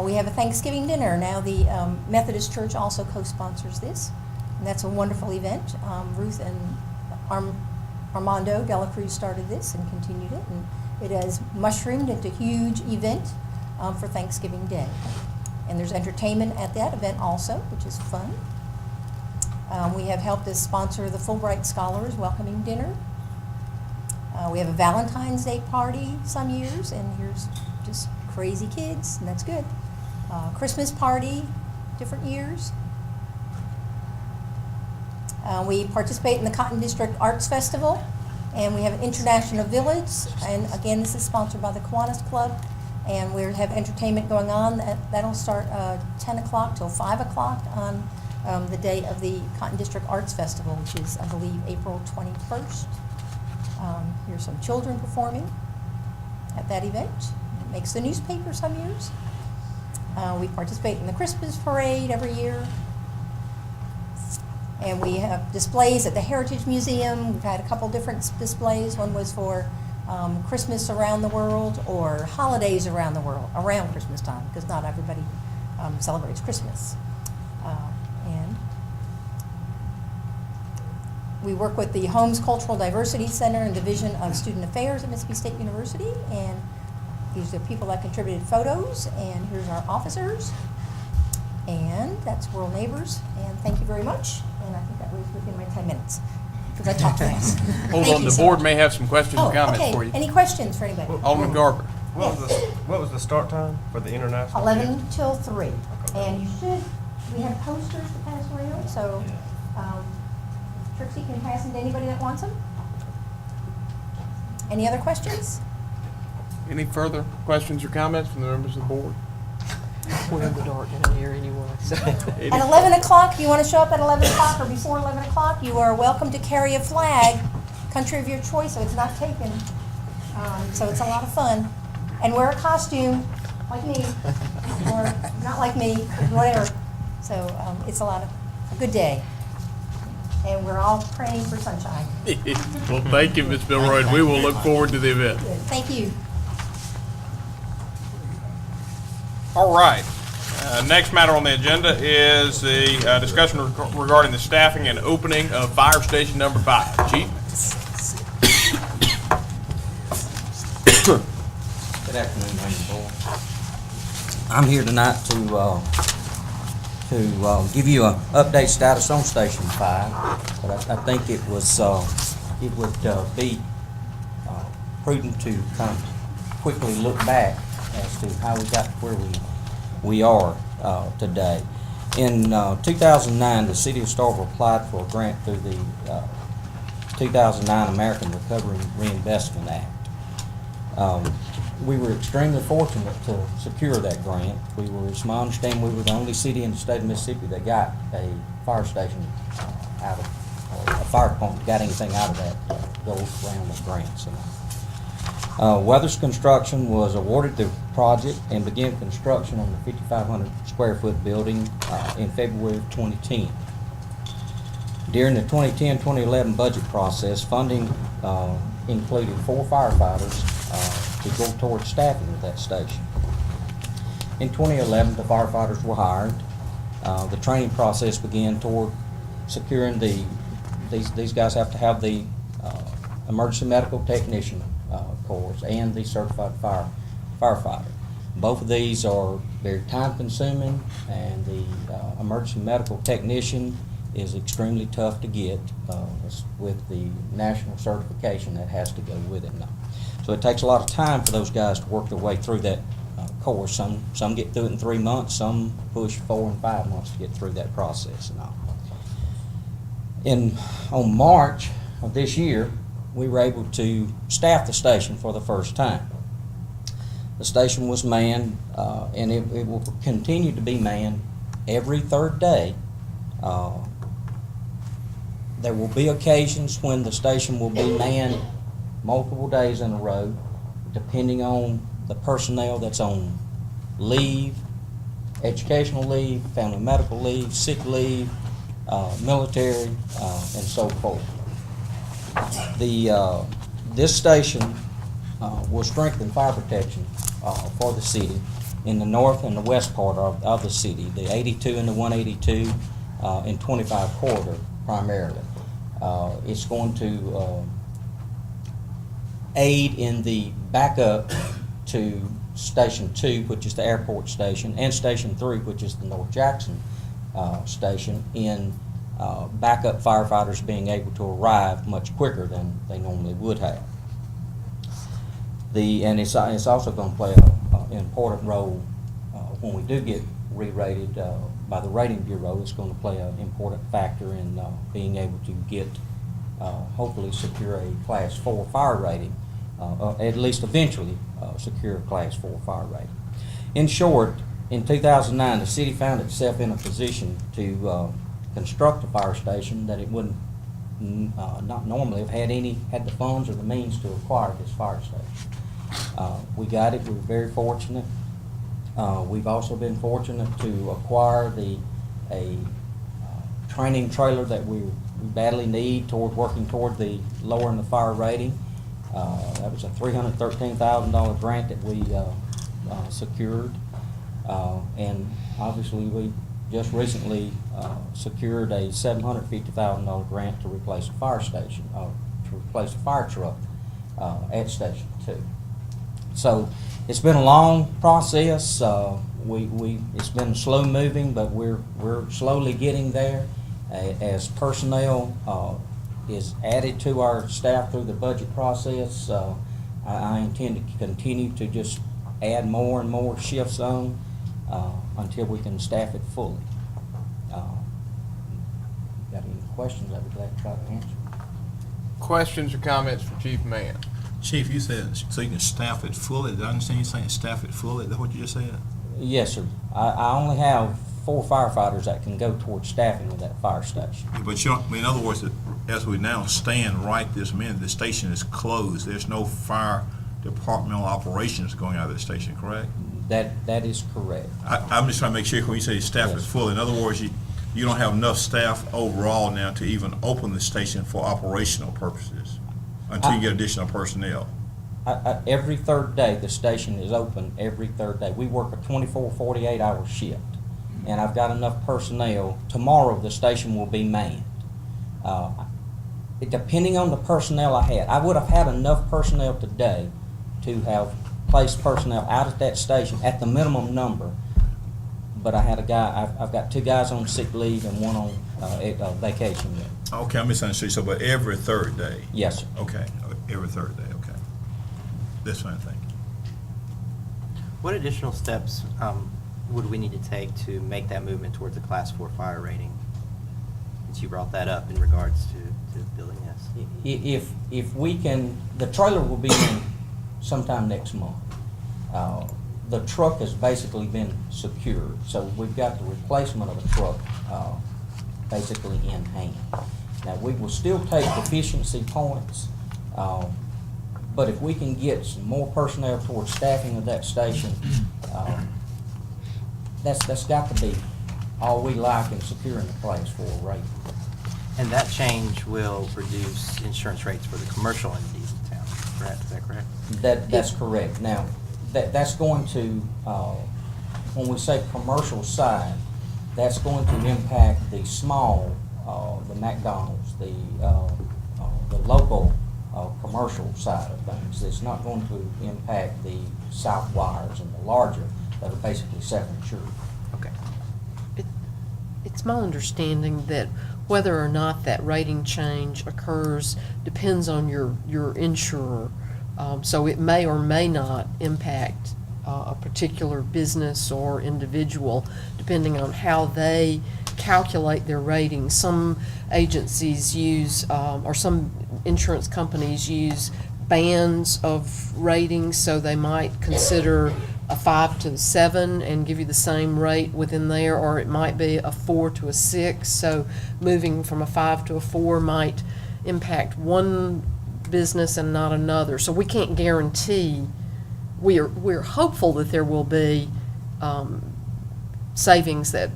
Speaker 13: We have a Thanksgiving dinner. Now the Methodist Church also co-sponsors this, and that's a wonderful event. Ruth and Armando Dela Cruz started this and continued it, and it has mushroomed into a huge event for Thanksgiving Day. And there's entertainment at that event also, which is fun. We have helped us sponsor the Fulbright Scholars Welcoming Dinner. We have a Valentine's Day party some years, and here's just crazy kids, and that's good. Christmas party, different years. We participate in the Cotton District Arts Festival, and we have an International Village, and again, this is sponsored by the Kiwanis Club, and we have entertainment going on. That'll start 10 o'clock till 5 o'clock on the day of the Cotton District Arts Festival, which is, I believe, April 21st. Here's some children performing at that event. It makes the newspaper some years. We participate in the Christmas parade every year. And we have displays at the Heritage Museum. We've had a couple different displays. One was for Christmas around the world, or holidays around the world, around Christmas time, because not everybody celebrates Christmas. And we work with the Holmes Cultural Diversity Center and Division of Student Affairs at Mississippi State University, and these are people that contributed photos, and here's our officers. And that's World Neighbors, and thank you very much. And I think that was within my 10 minutes, because I talked fast.
Speaker 1: Hold
Speaker 13: Thank
Speaker 1: on,
Speaker 13: you
Speaker 1: the
Speaker 13: so
Speaker 1: board
Speaker 13: much.
Speaker 1: may have some questions and comments
Speaker 13: okay.
Speaker 1: for you.
Speaker 13: Any questions for anybody?
Speaker 1: Alderman Garber.
Speaker 9: What was the start time for the international?
Speaker 13: 11 till 3. And you should, we have posters to pass around, so Trixie can pass them to anybody that wants them. Any other questions?
Speaker 1: Any further questions or comments from the members of the board?
Speaker 8: We're in the dark down here anyway, so.
Speaker 13: At 11 o'clock, if you want to show up at 11 o'clock or before 11 o'clock, you are welcome to carry a flag, country of your choice, so it's not taken. So it's a lot of fun. And wear a costume, like me, or not like me, whatever. So it's a good day. And we're all praying for sunshine.
Speaker 1: Well, thank you, Ms. Milroy. We will look forward to the event.
Speaker 13: Good. Thank you.
Speaker 1: All right. Next matter on the agenda is the discussion regarding the staffing and opening of Fire Station Number 5. Chief?
Speaker 14: afternoon, Randy Board. I'm here tonight to give you an update status on Station 5, but I think it would be prudent to kind of quickly look back as to how we got to where we are today. In 2009, the City of Starkville applied for a grant through the 2009 American Recovery and Reinvestment Act. We were extremely fortunate to secure that grant. It's my understanding, we were the only city in the state of Mississippi that got a fire station out of, or a fire department got anything out of that those round of grants. Weathers Construction was awarded the project and began construction on the 5,500 square foot building in February of 2010. During the 2010-2011 budget process, funding included 4 firefighters to go towards staffing of that station. In 2011, the firefighters were hired. The training process began toward securing these guys have to have the emergency medical technician course and the certified firefighter. Both of these are very time consuming, and the emergency medical technician is extremely tough to get with the national certification that has to go with it now. So it takes a lot of time for those guys to work their way through that course. Some get through it in 3 months, some push 4 and 5 months to get through that process and all. On March of this year, we were able to staff the station for the first time. The station was manned, and it will continue to be manned every third day. There will be occasions when the station will be manned multiple days in a row, depending on the personnel that's on leave, educational leave, family medical leave, sick leave, military, and so forth. This station will strengthen fire protection for the city in the north and the west part of the city, the 82 and the 182 and 25 corridor primarily. It's going to aid in the backup to Station 2, which is the airport station, and Station 3, which is the North Jackson station, in backup firefighters being able to arrive much quicker than they normally would have. And it's also going to play an important role when we do get re-rated by the rating bureau. It's going to play an important factor in being able to get, hopefully secure a Class 4 fire rating, at least eventually secure a Class 4 fire rating. In short, in 2009, the city found itself in a position to construct a fire station that it wouldn't not normally have had the funds or the means to acquire this fire station. We got it. We were very fortunate. We've also been fortunate to acquire a training trailer that we badly need working toward the lowering the fire rating. That was a $313,000 grant that we secured, and obviously we just recently secured a $750,000 grant to replace a fire station, to replace a fire truck at Station 2. So it's been a long process. It's been slow moving, but we're slowly getting there. As personnel is added to our staff through the budget process, I intend to continue to just add more and more shifts on until we can staff it fully. Got any questions? I'd be glad to try to answer.
Speaker 1: Questions or comments for Chief Mann?
Speaker 5: Chief, you said so you can staff it fully. Did I understand you saying staff it fully? Is that what you just said?
Speaker 14: Yes, sir. I only have 4 firefighters that can go towards staffing of that fire station.
Speaker 5: But you don't, in other words, as we now stand right this minute, the station is closed. There's no fire departmental operations going out of the station, correct?
Speaker 14: That is correct.
Speaker 5: I'm just trying to make sure when you say staff is full, in other words, you don't have enough staff overall now to even open the station for operational purposes until you get additional personnel.
Speaker 14: Every third day, the station is open every third day. We work a 24, 48-hour shift, and I've got enough personnel. Tomorrow, the station will be manned. Depending on the personnel I had, I would have had enough personnel today to have place personnel out at that station at the minimum number. But I had a guy, I've got 2 guys on sick leave and 1 on vacation.
Speaker 5: Okay, I misunderstood. So, but every third day?
Speaker 14: Yes, sir.
Speaker 5: Okay, every third day, okay. That's fine, thank you.
Speaker 7: What additional steps would we need to take to make that movement towards a Class 4 fire rating? Since you brought that up in regards to building this.
Speaker 14: If we can, the trailer will be in sometime next month. The truck has basically been secured, so we've got the replacement of a truck basically in hand. Now, we will still take deficiency points, but if we can get some more personnel towards staffing of that station, that's got to be all we like in securing the Class 4 rate.
Speaker 7: And that change will reduce insurance rates for the commercial entities in town, correct? Is that correct?
Speaker 14: That's correct. Now, that's going to, when we say commercial side, that's going to impact the small, the McDonald's, the local commercial side of things. It's not going to impact the South Wires and the larger that are basically self-insured.
Speaker 7: Okay.
Speaker 8: It's my understanding that whether or not that rating change occurs depends on your insurer. So it may or may not impact a particular business or individual, depending on how they calculate their ratings. Some agencies use, or some insurance companies use bands of ratings, so they might consider a 5 to 7 and give you the same rate within there, or it might be a 4 to a 6. So moving from a 5 to a 4 might impact one business and not another. So we can't guarantee. We're hopeful that there will be savings that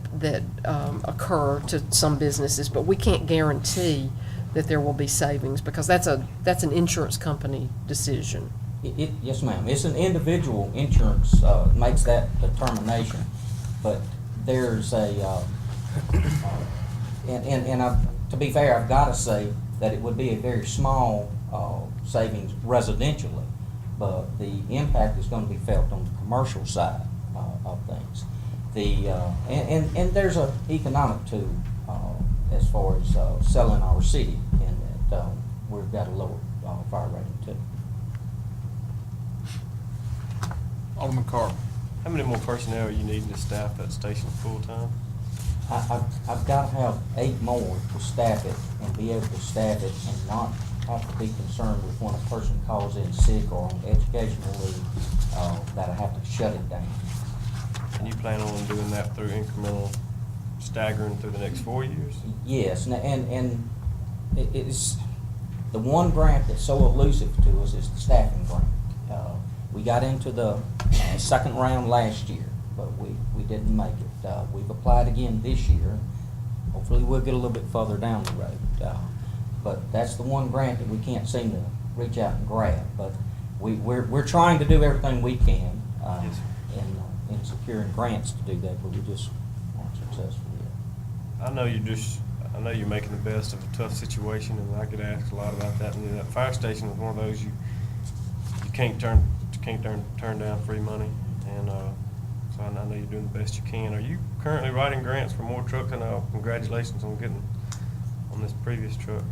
Speaker 8: occur to some businesses, but we can't guarantee that there will be savings because that's an insurance company decision.
Speaker 14: Yes, ma'am. It's an individual insurance makes that determination, but there's a to be fair, I've got to say that it would be a very small savings residentially, but the impact is going to be felt on the commercial side of things. And there's an economic too as far as selling our city, in that we've got a lower fire rating too.
Speaker 1: Alderman Carter.
Speaker 9: How many more personnel are you needing to staff that station full-time?
Speaker 14: I've got to have 8 more to staff it and be able to staff it and not have to be concerned with when a person calls in sick or on educational leave that I have to shut it down.
Speaker 9: And you plan on doing that through incremental staggering through the next 4 years?
Speaker 14: Yes, and it's the one grant that's so elusive to us is the staffing grant. We got into the second round last year, but we didn't make it. We've applied again this year. Hopefully we'll get a little bit further down the road. But that's the one grant that we can't seem to reach out and grab. But we're trying to do everything we can in securing grants to do that, but we just aren't successful yet.
Speaker 9: I know you're making the best of a tough situation, and I get asked a lot about that. And that fire station is one of those you can't turn down free money, and so I know you're doing the best you can. Are you currently writing grants for more trucks? I know congratulations on getting on this previous truck,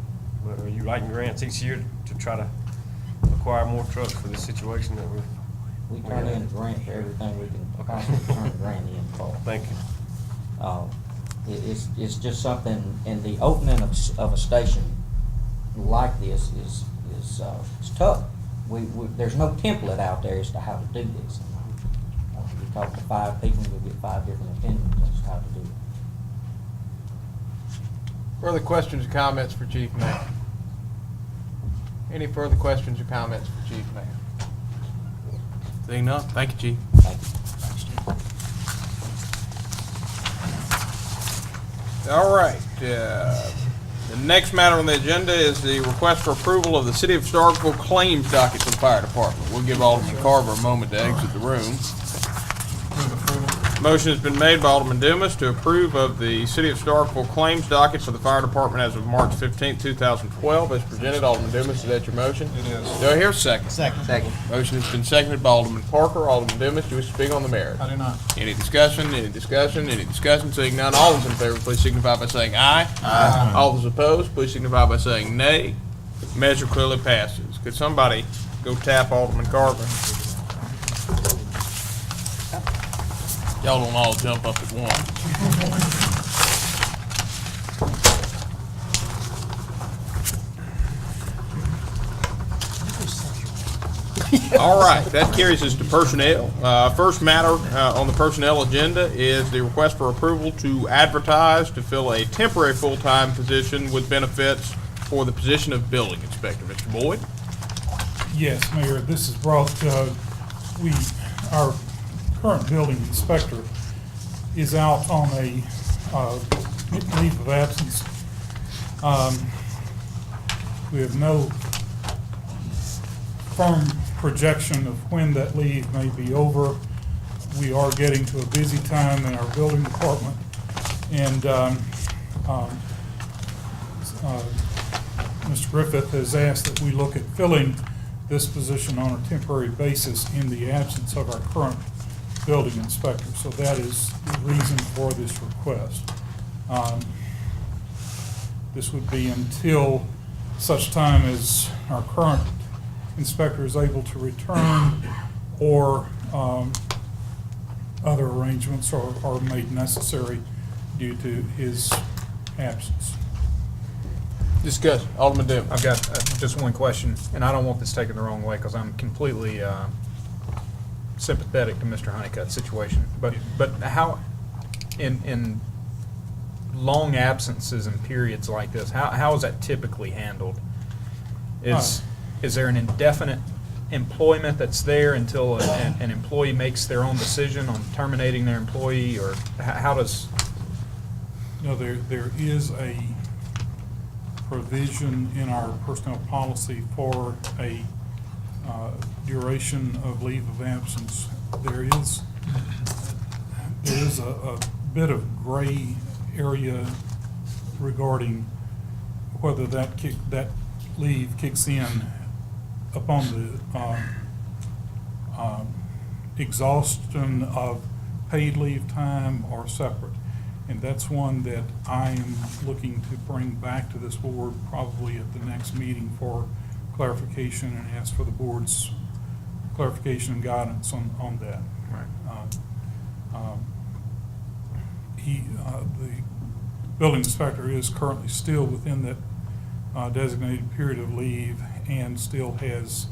Speaker 9: but are you writing grants each year to try to acquire more trucks for the situation that
Speaker 14: we turn in a grant for everything we can possibly turn a grant in for.
Speaker 9: Thank you.
Speaker 14: It's just something, and the opening of a station like this is tough. There's no template out there as to how to do this. You talk to 5 people, you'll get 5 different opinions as to how to do it.
Speaker 1: Further questions or comments for Chief Mayor? Any further questions or comments for Chief Mayor? Seeing none, thank you, Chief.
Speaker 14: Thank you.
Speaker 1: All right, the next matter on the agenda is the request for approval of the City of Starkville claims docket for the fire department. We'll give Alderman Carver a moment to exit the room. Motion has been made by Alderman Dumas to approve of the City of Starkville claims docket for the fire department as of March 15, 2012, as presented. Alderman Dumas, is that your motion?
Speaker 9: It is.
Speaker 1: Do I hear a second?
Speaker 4: Second. Second.
Speaker 1: Motion has been seconded by Alderman Parker. Alderman Dumas, do you wish to speak on the merits?
Speaker 2: I do not.
Speaker 1: Any discussion? Any discussion? Any discussion? Seeing none, all those in favor, please signify by saying aye. Aye. All those opposed, please signify by saying nay. Measure clearly passes. Could somebody go tap Alderman Carver? Y'all don't all jump up at once. All right, that carries us to personnel. First matter on the personnel agenda is the request for approval to advertise to fill a temporary full-time position with benefits for the position of building inspector. Mr. Boyd?
Speaker 15: Yes, Mayor, this is brought, our current building inspector is out on a leave of absence. We have no firm projection of when that leave may be over. We are getting to a busy time in our building department, and Mr. Griffith has asked that we look at filling this position on a temporary basis in the absence of our current building inspector. So that is the reason for this request. This would be until such time as our current inspector is able to return, or other arrangements are made necessary due to his absence.
Speaker 1: Discuss. Alderman Dillon.
Speaker 2: I've got just one question, and I don't want this taken the wrong way, because I'm completely sympathetic to Mr. Honeycutt's situation. But how, in long absences and periods like this, how is that typically handled? Is there an indefinite employment that's there until an employee makes their own decision on terminating their employee, or how does?
Speaker 15: No, there is a provision in our personnel policy for a duration of leave of absence. There is a bit of gray area regarding whether that leave kicks in upon the exhaustion of paid leave time or separate. And that's one that I'm looking to bring back to this board probably at the next meeting for clarification, and ask for the board's clarification and guidance on that. The building inspector is currently still within that designated period of leave, and still has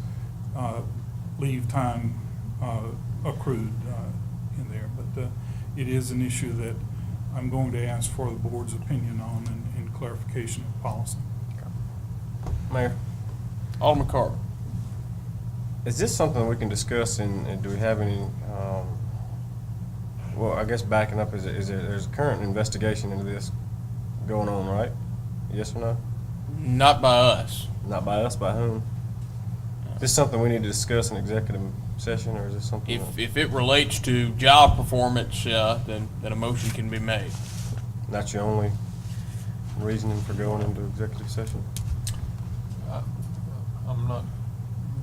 Speaker 15: leave time accrued in there. But it is an issue that I'm going to ask for the board's opinion on and clarification of policy.
Speaker 9: Mayor,
Speaker 1: Alderman Carver.
Speaker 9: is this something we can discuss, and do we have any, well, I guess backing up, there's a current investigation into this going on, right? Yes or no?
Speaker 1: Not by us.
Speaker 9: Not by us, by whom? Is this something we need to discuss in executive session, or is this something?
Speaker 1: If it relates to job performance, then a motion can be made.
Speaker 9: That's your only reasoning for going into executive session?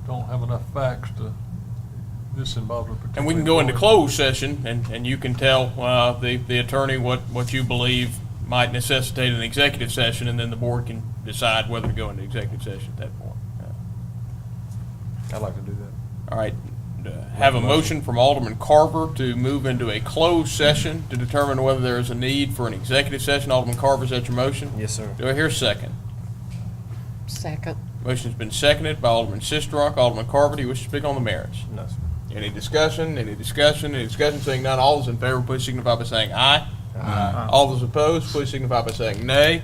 Speaker 10: Don't have enough facts to, this involves a particular.
Speaker 1: And we can go into
Speaker 10: employee.
Speaker 1: closed session, and you can tell the attorney what you believe might necessitate an executive session, and then the board can decide whether to go into executive session at that point.
Speaker 9: I'd like to do that.
Speaker 1: All right, have a motion from Alderman Carver to move into a closed session to determine whether there is a need for an executive session. Alderman Carver, is that your motion?
Speaker 9: Yes, sir.
Speaker 1: Do I hear a second?
Speaker 8: Second.
Speaker 1: Motion's been seconded by Alderman Sistrunk. Alderman Carver, do you wish to speak on the merits?
Speaker 9: No, sir.
Speaker 1: Any discussion? Any discussion? Any discussion? Seeing none, all those in favor, please signify by saying aye. Aye. All those opposed, please signify by saying nay.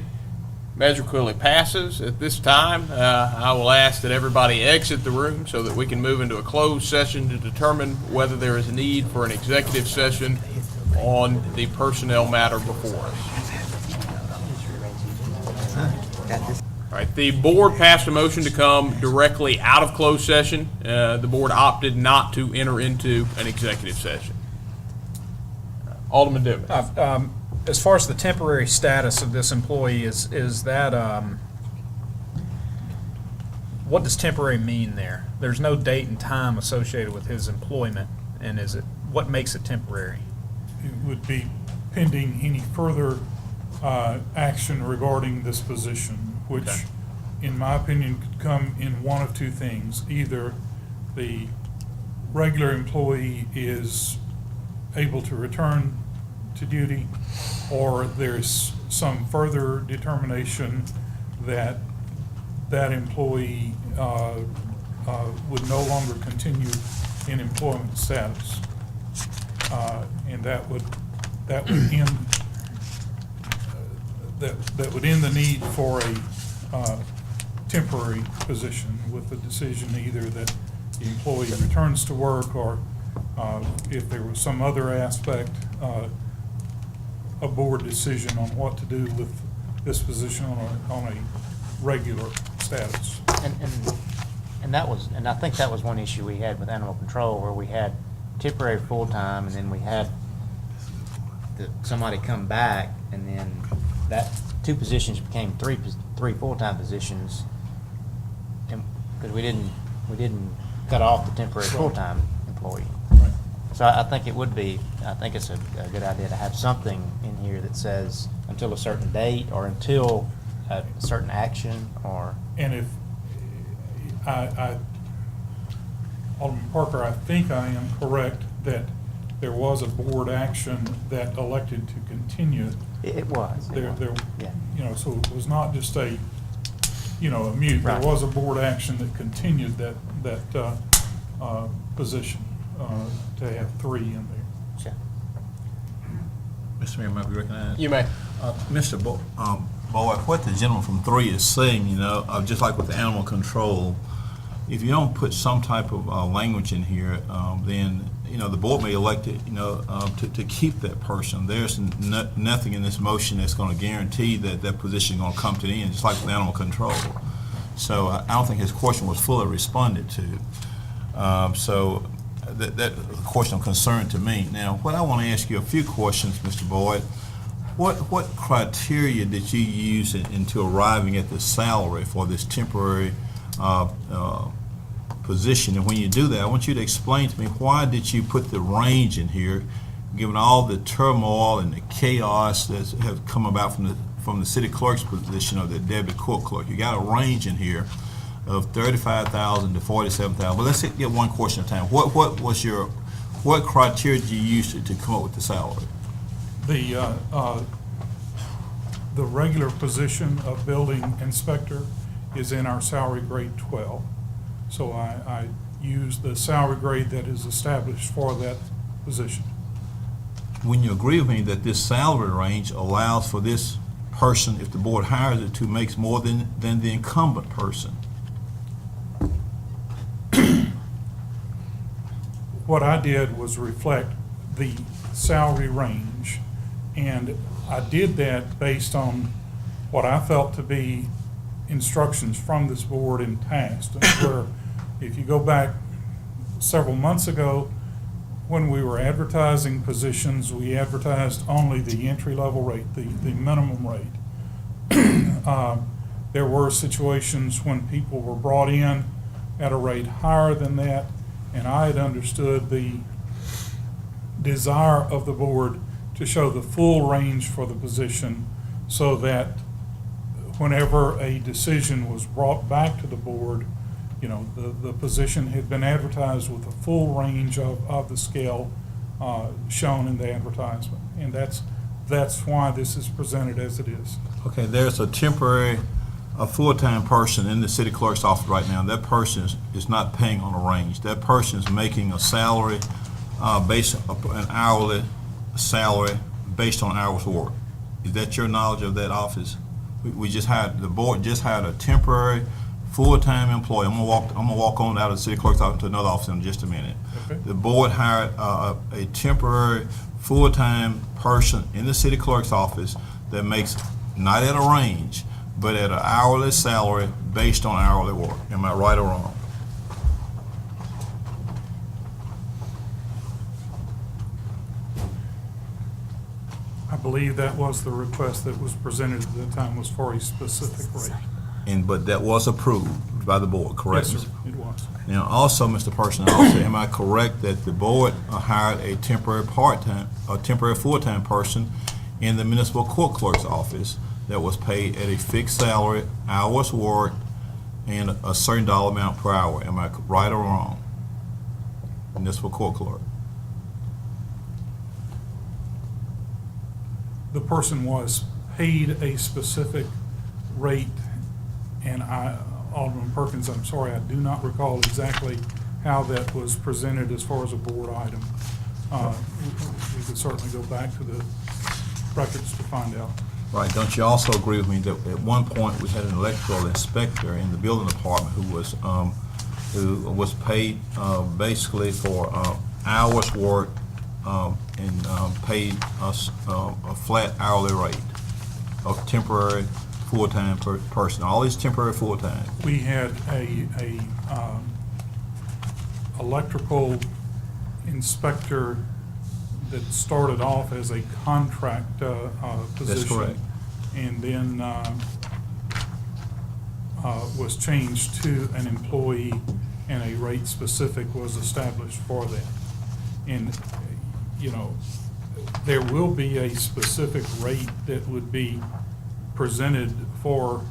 Speaker 1: Measure clearly passes. At this time, I will ask that everybody exit the room so that we can move into a closed session to determine whether there is a need for an executive session on the personnel matter before us. All right, the board passed a motion to come directly out of closed session. The board opted not to enter into an executive session. Alderman Dumas.
Speaker 2: As far as the temporary status of this employee, is that, what does temporary mean there? There's no date and time associated with his employment, and what makes it temporary?
Speaker 15: It would be pending any further action regarding this position, which,
Speaker 2: Okay.
Speaker 15: in my opinion, could come in one of two things. Either the regular employee is able to return to duty, or there's some further determination that that employee would no longer continue in employment status. And that would end that would end the need for a temporary position, with the decision either that the employee returns to work, or if there was some other aspect, a board decision on what to do with this position on a regular status.
Speaker 4: And that was, and I think that was one issue we had with animal control, where we had temporary full-time, and then we had somebody come back, and then that two positions became three full-time positions, and because we didn't cut off the temporary full-time employee. So I think it would be, I think it's a good idea to have something in here that says until a certain date, or until a certain action, or.
Speaker 15: And if Alderman Parker, I think I am correct that there was a board action that elected to continue.
Speaker 4: It was.
Speaker 15: There,
Speaker 4: Yeah.
Speaker 15: you know, so it was not just a mute. There
Speaker 4: Right.
Speaker 15: was a board action that continued that position, to have three in there.
Speaker 4: Sure.
Speaker 5: Mr. Mayor, might be recognized.
Speaker 1: You may.
Speaker 5: Mr. Boyd, what the gentleman from 3 is saying, just like with the animal control, if you don't put some type of language in here, then, the board may elect it, to keep that person. There's nothing in this motion that's going to guarantee that that position is going to come to the end, just like with animal control. So I don't think his question was fully responded to. So that's a question of concern to me. Now, what I want to ask you a few questions, Mr. Boyd. What criteria did you use into arriving at the salary for this temporary position? And when you do that, I want you to explain to me, why did you put the range in here, given all the turmoil and the chaos that have come about from the city clerk's position, or the deputy court clerk? You got a range in here of $35,000 to $47,000. But let's get one question at a time. What criteria did you use to come up with the salary?
Speaker 15: The regular position of building inspector is in our salary grade 12. So I use the salary grade that is established for that position.
Speaker 5: When you agree with me that this salary range allows for this person, if the board hires it, to make more than the incumbent person?
Speaker 15: What I did was reflect the salary range, and I did that based on what I felt to be instructions from this board in past. Where, if you go back several months ago, when we were advertising positions, we advertised only the entry-level rate, the minimum rate. There were situations when people were brought in at a rate higher than that, and I had understood the desire of the board to show the full range for the position, so that whenever a decision was brought back to the board, the position had been advertised with a full range of the scale shown in the advertisement. And that's why this is presented as it is.
Speaker 5: Okay, there's a full-time person in the city clerk's office right now. That person is not paying on a range. That person is making a salary based on an hourly salary based on hours work. Is that your knowledge of that office? The board just hired a temporary full-time employee. I'm gonna walk on out of the city clerk's office to another office in just a minute.
Speaker 15: Okay.
Speaker 5: The board hired a temporary full-time person in the city clerk's office that makes, not at a range, but at an hourly salary based on hourly work. Am I right or wrong?
Speaker 15: I believe that was the request that was presented at the time, was for a specific rate.
Speaker 5: But that was approved by the board, correct?
Speaker 15: Yes, sir, it was.
Speaker 5: Now, also, Mr. Person, also, am I correct that the board hired a temporary part-time, a temporary full-time person in the municipal court clerk's office that was paid at a fixed salary, hours worked, and a certain dollar amount per hour? Am I right or wrong? Municipal court clerk.
Speaker 15: The person was paid a specific rate, and Alderman Perkins, I'm sorry, I do not recall exactly how that was presented as far as a board item. We could certainly go back to the records to find out.
Speaker 5: Right, don't you also agree with me that at one point we had an electrical inspector in the building department who was paid basically for hours worked and paid a flat hourly rate of temporary full-time person, all these temporary full-time?
Speaker 15: We had a electrical inspector that started off as a contract position.
Speaker 5: That's correct.
Speaker 15: And then was changed to an employee, and a rate specific was established for that. And, you know, there will be a specific rate that would be presented for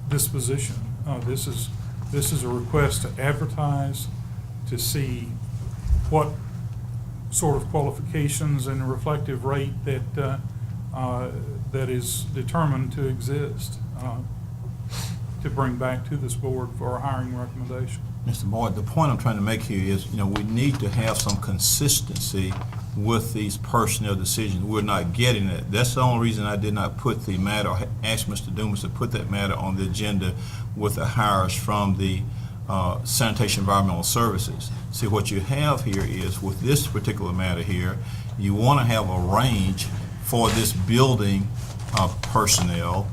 Speaker 15: this position. This is a request to advertise, to see what sort of qualifications and reflective rate that that is determined to exist, to bring back to this board for a hiring recommendation.
Speaker 5: Mr. Boyd, the point I'm trying to make here is, you know, we need to have some consistency with these personnel decisions. We're not getting it. That's the only reason I did not put the matter, or ask Mr. Dumas to put that matter on the agenda with the hires from the Sanitation Environmental Services. See, what you have here is, with this particular matter here, you want to have a range for this building personnel,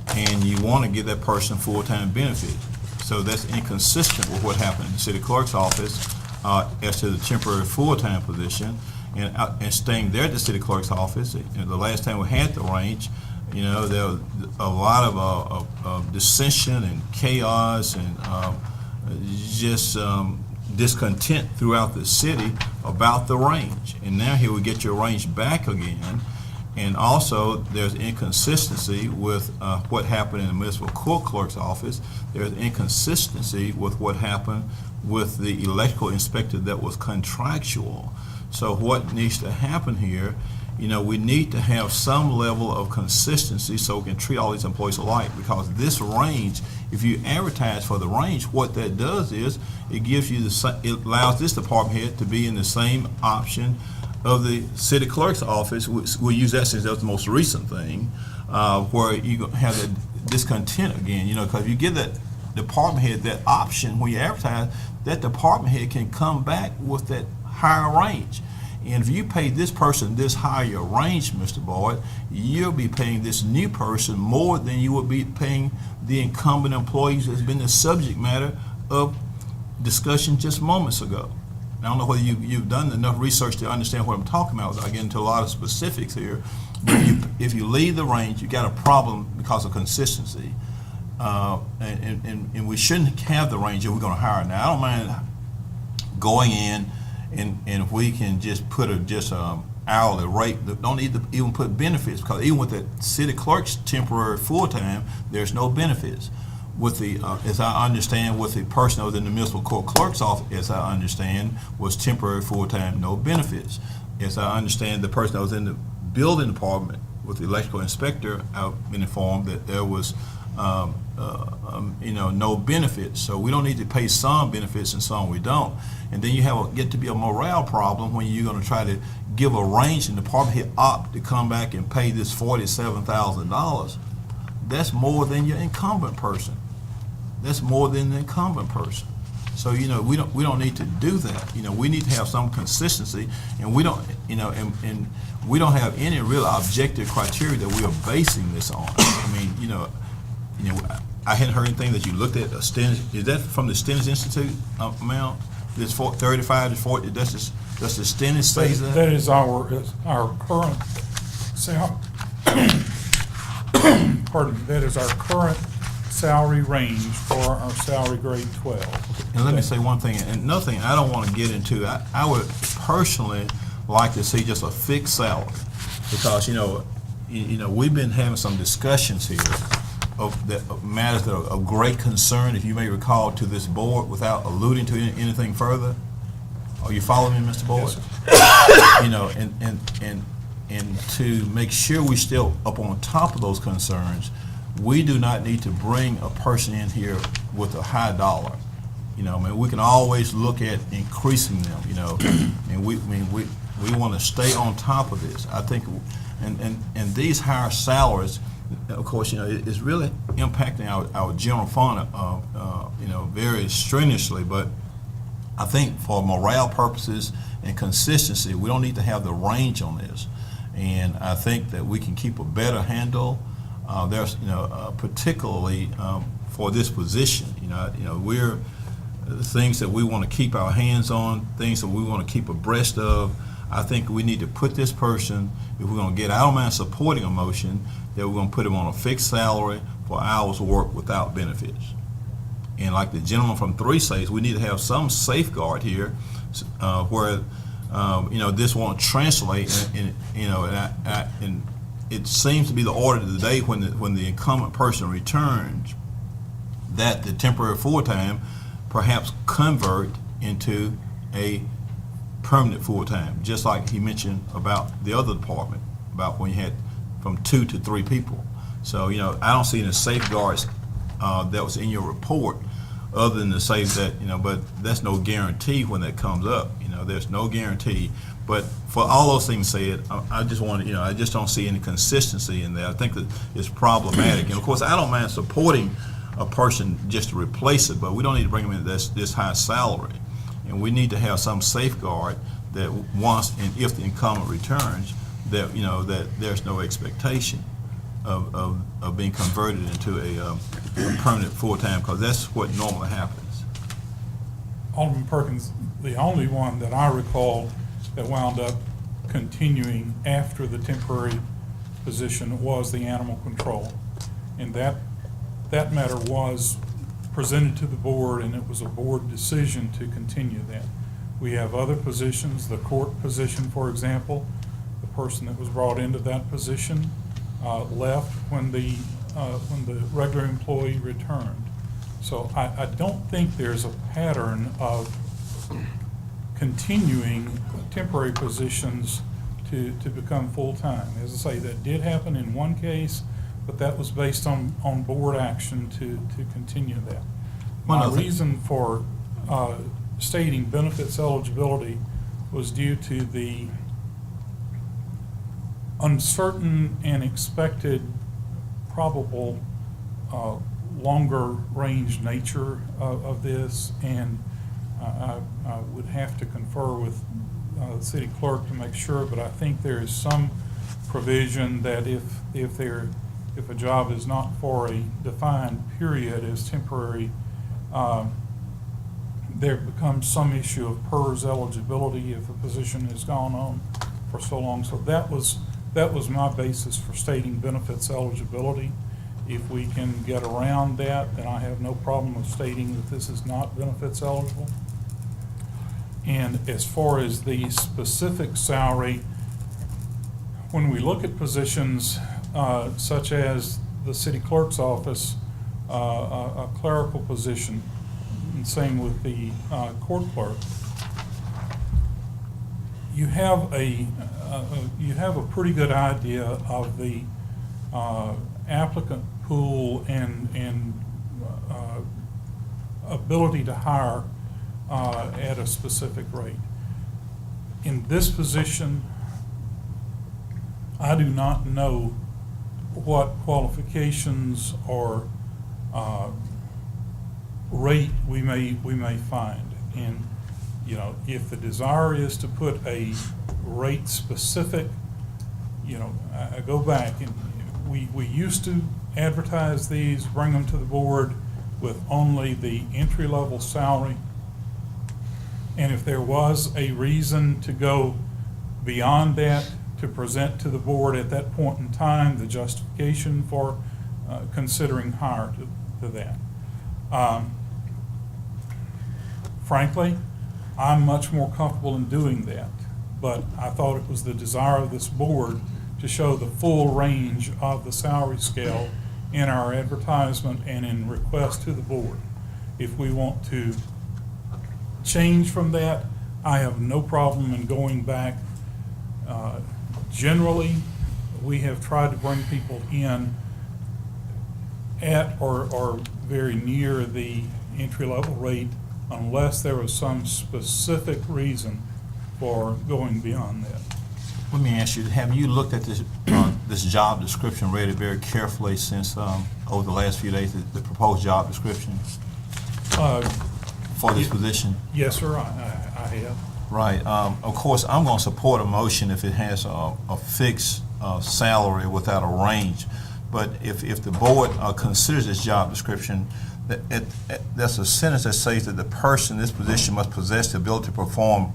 Speaker 5: and you want to give that person full-time benefits. So that's inconsistent with what happened in the city clerk's office as to the temporary full-time position, and staying there at the city clerk's office. You know, the last time we had the range, you know, there was a lot of dissension and chaos and just discontent throughout the city about the range. And now here we get your range back again. And also, there's inconsistency with what happened in the municipal court clerk's office. There's inconsistency with what happened with the electrical inspector that was contractual. So what needs to happen here, you know, we need to have some level of consistency so we can treat all these employees alike, because this range, if you advertise for the range, what that does is it gives you it allows this department head to be in the same option of the city clerk's office. We'll use that since that's the most recent thing, where you have that discontent again, you know, because if you give that department head that option when you advertise, that department head can come back with that higher range. And if you pay this person this higher range, Mr. Boyd, you'll be paying this new person more than you would be paying the incumbent employees that's been the subject matter of discussion just moments ago. I don't know whether you've done enough research to understand what I'm talking about without getting into a lot of specifics here. But if you leave the range, you got a problem because of consistency. And we shouldn't have the range if we're going to hire. Now, I don't mind going in and if we can just put a hourly rate, don't need to even put benefits, because even with the city clerk's temporary full-time, there's no benefits. With the, as I understand, with the person that was in the municipal court clerk's office, as I understand, was temporary full-time, no benefits. As I understand, the person that was in the building department with the electrical inspector, I've been informed that there was, you know, no benefits. So we don't need to pay some benefits and some we don't. And then you get to be a morale problem when you're going to try to give a range and the department head opt to come back and pay this $47,000. That's more than your incumbent person. That's more than the incumbent person. So, you know, we don't need to do that. You know, we need to have some consistency, and we don't, you know, and we don't have any real objective criteria that we are basing this on. I mean, you know, I hadn't heard anything that you looked at a Stennis. Is that from the Stennis Institute amount? This 35 to 40. That's just Does the standing say that?
Speaker 15: That is our current pardon me, that is our current salary range for our salary grade 12.
Speaker 5: And let me say one thing, and another thing I don't want to get into, I would personally like to see just a fixed salary, because, you know, we've been having some discussions here of matters that are of great concern, if you may recall, to this board without alluding to anything further. Are you following me, Mr. Boyd?
Speaker 15: Yes,
Speaker 5: You know, and to make sure we still up on top of those concerns, we do not need to bring a person in here with a high dollar. You know, I mean, we can always look at increasing them, you know, and we want to stay on top of this. I think, and these higher salaries, of course, you know, it's really impacting our general fund, you know, very strenuously, but I think for morale purposes and consistency, we don't need to have the range on this. And I think that we can keep a better handle. There's, you know, particularly for this position, you know, we're things that we want to keep our hands on, things that we want to keep abreast of. I think we need to put this person, if we're going to get, I don't mind supporting a motion, that we're going to put him on a fixed salary for hours of work without benefits. And like the gentleman from 3 says, we need to have some safeguard here where, you know, this won't translate, you know, and it seems to be the order of the day when the incumbent person returns, that the temporary full-time perhaps convert into a permanent full-time, just like he mentioned about the other department, about when you had from 2 to 3 people. So, you know, I don't see any safeguards that was in your report, other than to say that, you know, but that's no guarantee when that comes up. You know, there's no guarantee. But for all those things said, I just want to, you know, I just don't see any consistency in there. I think that it's problematic. And of course, I don't mind supporting a person just to replace it, but we don't need to bring them in this high salary. And we need to have some safeguard that once and if the incumbent returns, that, you know, that there's no expectation of being converted into a permanent full-time, because that's what normally happens.
Speaker 15: Alderman Perkins, the only one that I recall that wound up continuing after the temporary position was the animal control. And that matter was presented to the board, and it was a board decision to continue that. We have other positions, the court position, for example. The person that was brought into that position left when the regular employee returned. So I don't think there's a pattern of continuing temporary positions to become full-time. As I say, that did happen in one case, but that was based on board action to continue that. My reason for stating benefits eligibility was due to the uncertain and expected probable longer range nature of this, and I would have to confer with the city clerk to make sure, but I think there is some provision that if a job is not for a defined period as temporary, there becomes some issue of PERS eligibility if a position has gone on for so long. So that was my basis for stating benefits eligibility. If we can get around that, then I have no problem with stating that this is not benefits eligible. And as far as the specific salary, when we look at positions such as the city clerk's office, a clerical position, and same with the court clerk, you have a pretty good idea of the applicant pool and ability to hire at a specific rate. In this position, I do not know what qualifications or rate we may find. And, you know, if the desire is to put a rate specific, you know, I go back and we used to advertise these, bring them to the board with only the entry-level salary. And if there was a reason to go beyond that, to present to the board at that point in time, the justification for considering hire to that. Frankly, I'm much more comfortable in doing that, but I thought it was the desire of this board to show the full range of the salary scale in our advertisement and in request to the board. If we want to change from that, I have no problem in going back. Generally, we have tried to bring people in at or very near the entry-level rate unless there was some specific reason for going beyond that.
Speaker 5: Let me ask you, have you looked at this, this job description, read it very carefully since, over the last few days, the proposed job description for this position?
Speaker 15: Yes, sir, I have.
Speaker 5: Right. Of course, I'm going to support a motion if it has a fixed salary without a range. But if the board considers this job description, that's a sentence that says that the person in this position must possess the ability to perform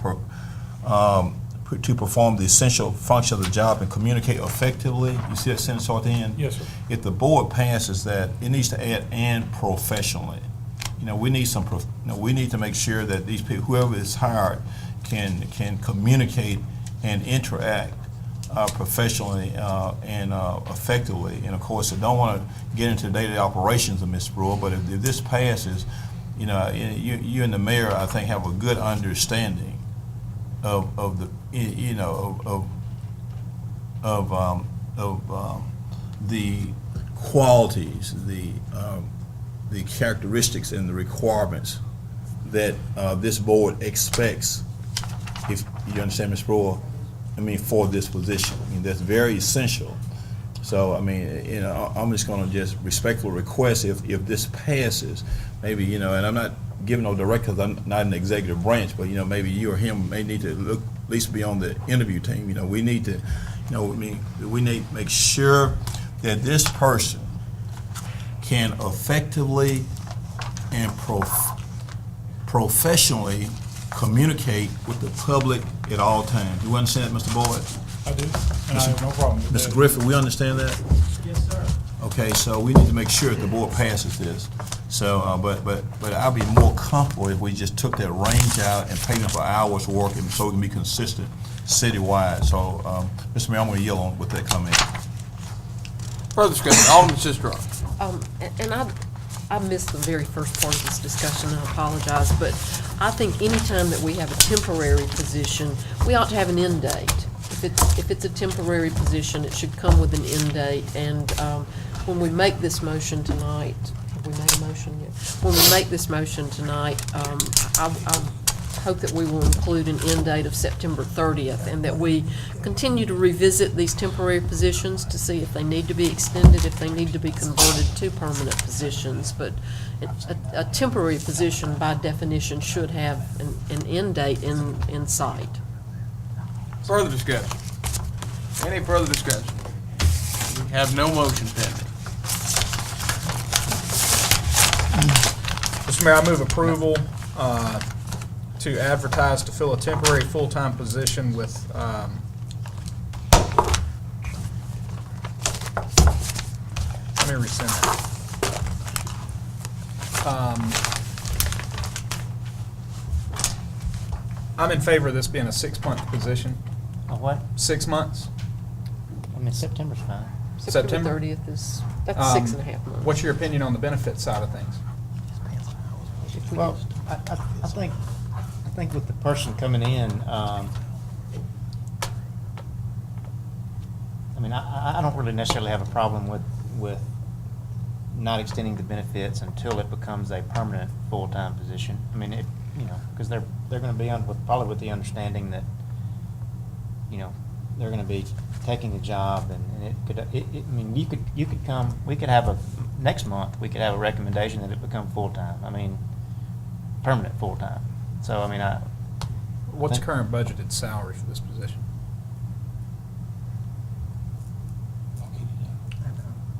Speaker 5: the essential function of the job and communicate effectively. You see that sentence at the end?
Speaker 15: Yes, sir.
Speaker 5: If the board passes that, it needs to add "and professionally." You know, we need we need to make sure that these people, whoever is hired, can communicate and interact professionally and effectively. And of course, I don't want to get into the day-to-day operations of Ms. Brewer, but if this passes, you know, you and the mayor, I think, have a good understanding of the, you know, of the qualities, the characteristics and the requirements that this board expects, if you understand, Ms. Brewer, I mean, for this position. I mean, that's very essential. So, I mean, you know, I'm just going to just respectfully request if this passes, maybe, you know, and I'm not giving no direct because I'm not in the executive branch, but, you know, maybe you or him may need to look, at least be on the interview team. You know, we need to, you know, I mean, we need to make sure that this person can effectively and professionally communicate with the public at all times. You understand that, Mr. Boyd?
Speaker 15: I do, and I have no problem with that.
Speaker 5: Mr. Griffith, we understand that?
Speaker 4: Yes, sir.
Speaker 5: Okay, so we need to make sure that the board passes this. So, but I'd be more comfortable if we just took that range out and paid them for hours work, and so it can be consistent citywide. So, Mr. Mayor, I'm going to yield on with that comment.
Speaker 1: Further discussion, Alderman Sistrunk.
Speaker 8: And I missed the very first part of this discussion, I apologize, but I think anytime that we have a temporary position, we ought to have an end date. If it's a temporary position, it should come with an end date, and when we make this motion tonight, have we made a motion yet? When we make this motion tonight, I hope that we will include an end date of September 30th, and that we continue to revisit these temporary positions to see if they need to be extended, if they need to be converted to permanent positions. But a temporary position, by definition, should have an end date in sight.
Speaker 1: Further discussion? Any further discussion? We have no motion pending.
Speaker 2: Mr. Mayor, I move approval to advertise to fill a temporary full-time position with, let me rescind that. I'm in favor of this being a 6-month position.
Speaker 14: A what?
Speaker 2: 6 months.
Speaker 14: I mean, September's fine.
Speaker 2: September?
Speaker 8: 30th is, that's 6.5 months.
Speaker 2: What's your opinion on the benefit side of things?
Speaker 4: Well, I think with the person coming in, I mean, I don't really necessarily have a problem with not extending the benefits until it becomes a permanent full-time position. I mean, you know, because they're going to be on probably with the understanding that, you know, they're going to be taking a job, and it could. I mean, you could come. We could have next month. We could have a recommendation that it become full-time. I mean, permanent full-time. So I mean,
Speaker 2: What's current budgeted salary for this position?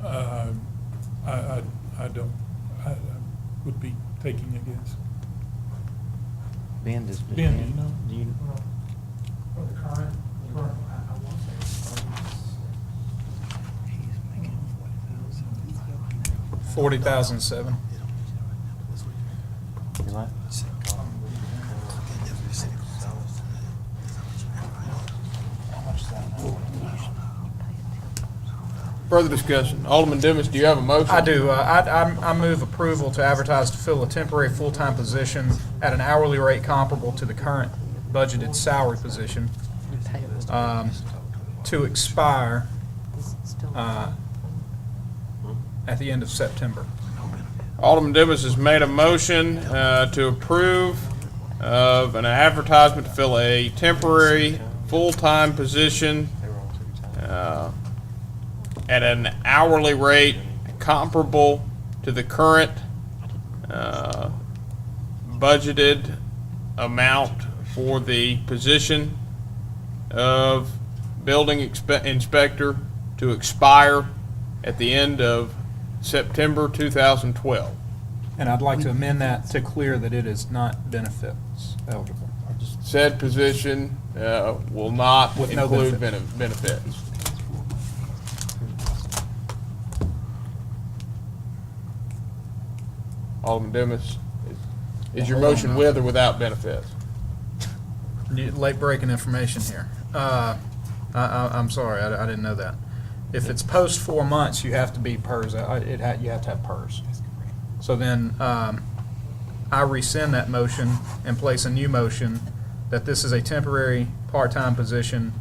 Speaker 15: I don't, I would be taking a guess.
Speaker 4: Ben, does
Speaker 15: Ben, do you know?
Speaker 4: do you-
Speaker 3: For the current, I want to say.
Speaker 2: 40,007.
Speaker 4: you what?
Speaker 1: Further discussion. Alderman Dumas, do you have a motion?
Speaker 2: I do. I move approval to advertise to fill a temporary full-time position at an hourly rate comparable to the current budgeted salary position to expire at the end of September.
Speaker 1: Alderman Dumas has made a motion to approve of an advertisement to fill a temporary full-time position at an hourly rate comparable to the current budgeted amount for the position of building inspector to expire at the end of September 2012.
Speaker 2: And I'd like to amend that to clear that it is not benefits eligible.
Speaker 1: Said position will not
Speaker 2: With no
Speaker 1: include
Speaker 2: benefit.
Speaker 1: benefits. Alderman Dumas, is your motion with or without benefits?
Speaker 2: Late breaking information here. I'm sorry, I didn't know that. If it's post 4 months, you have to be PERS. You have to have PERS. So then I rescind that motion and place a new motion that this is a temporary part-time position,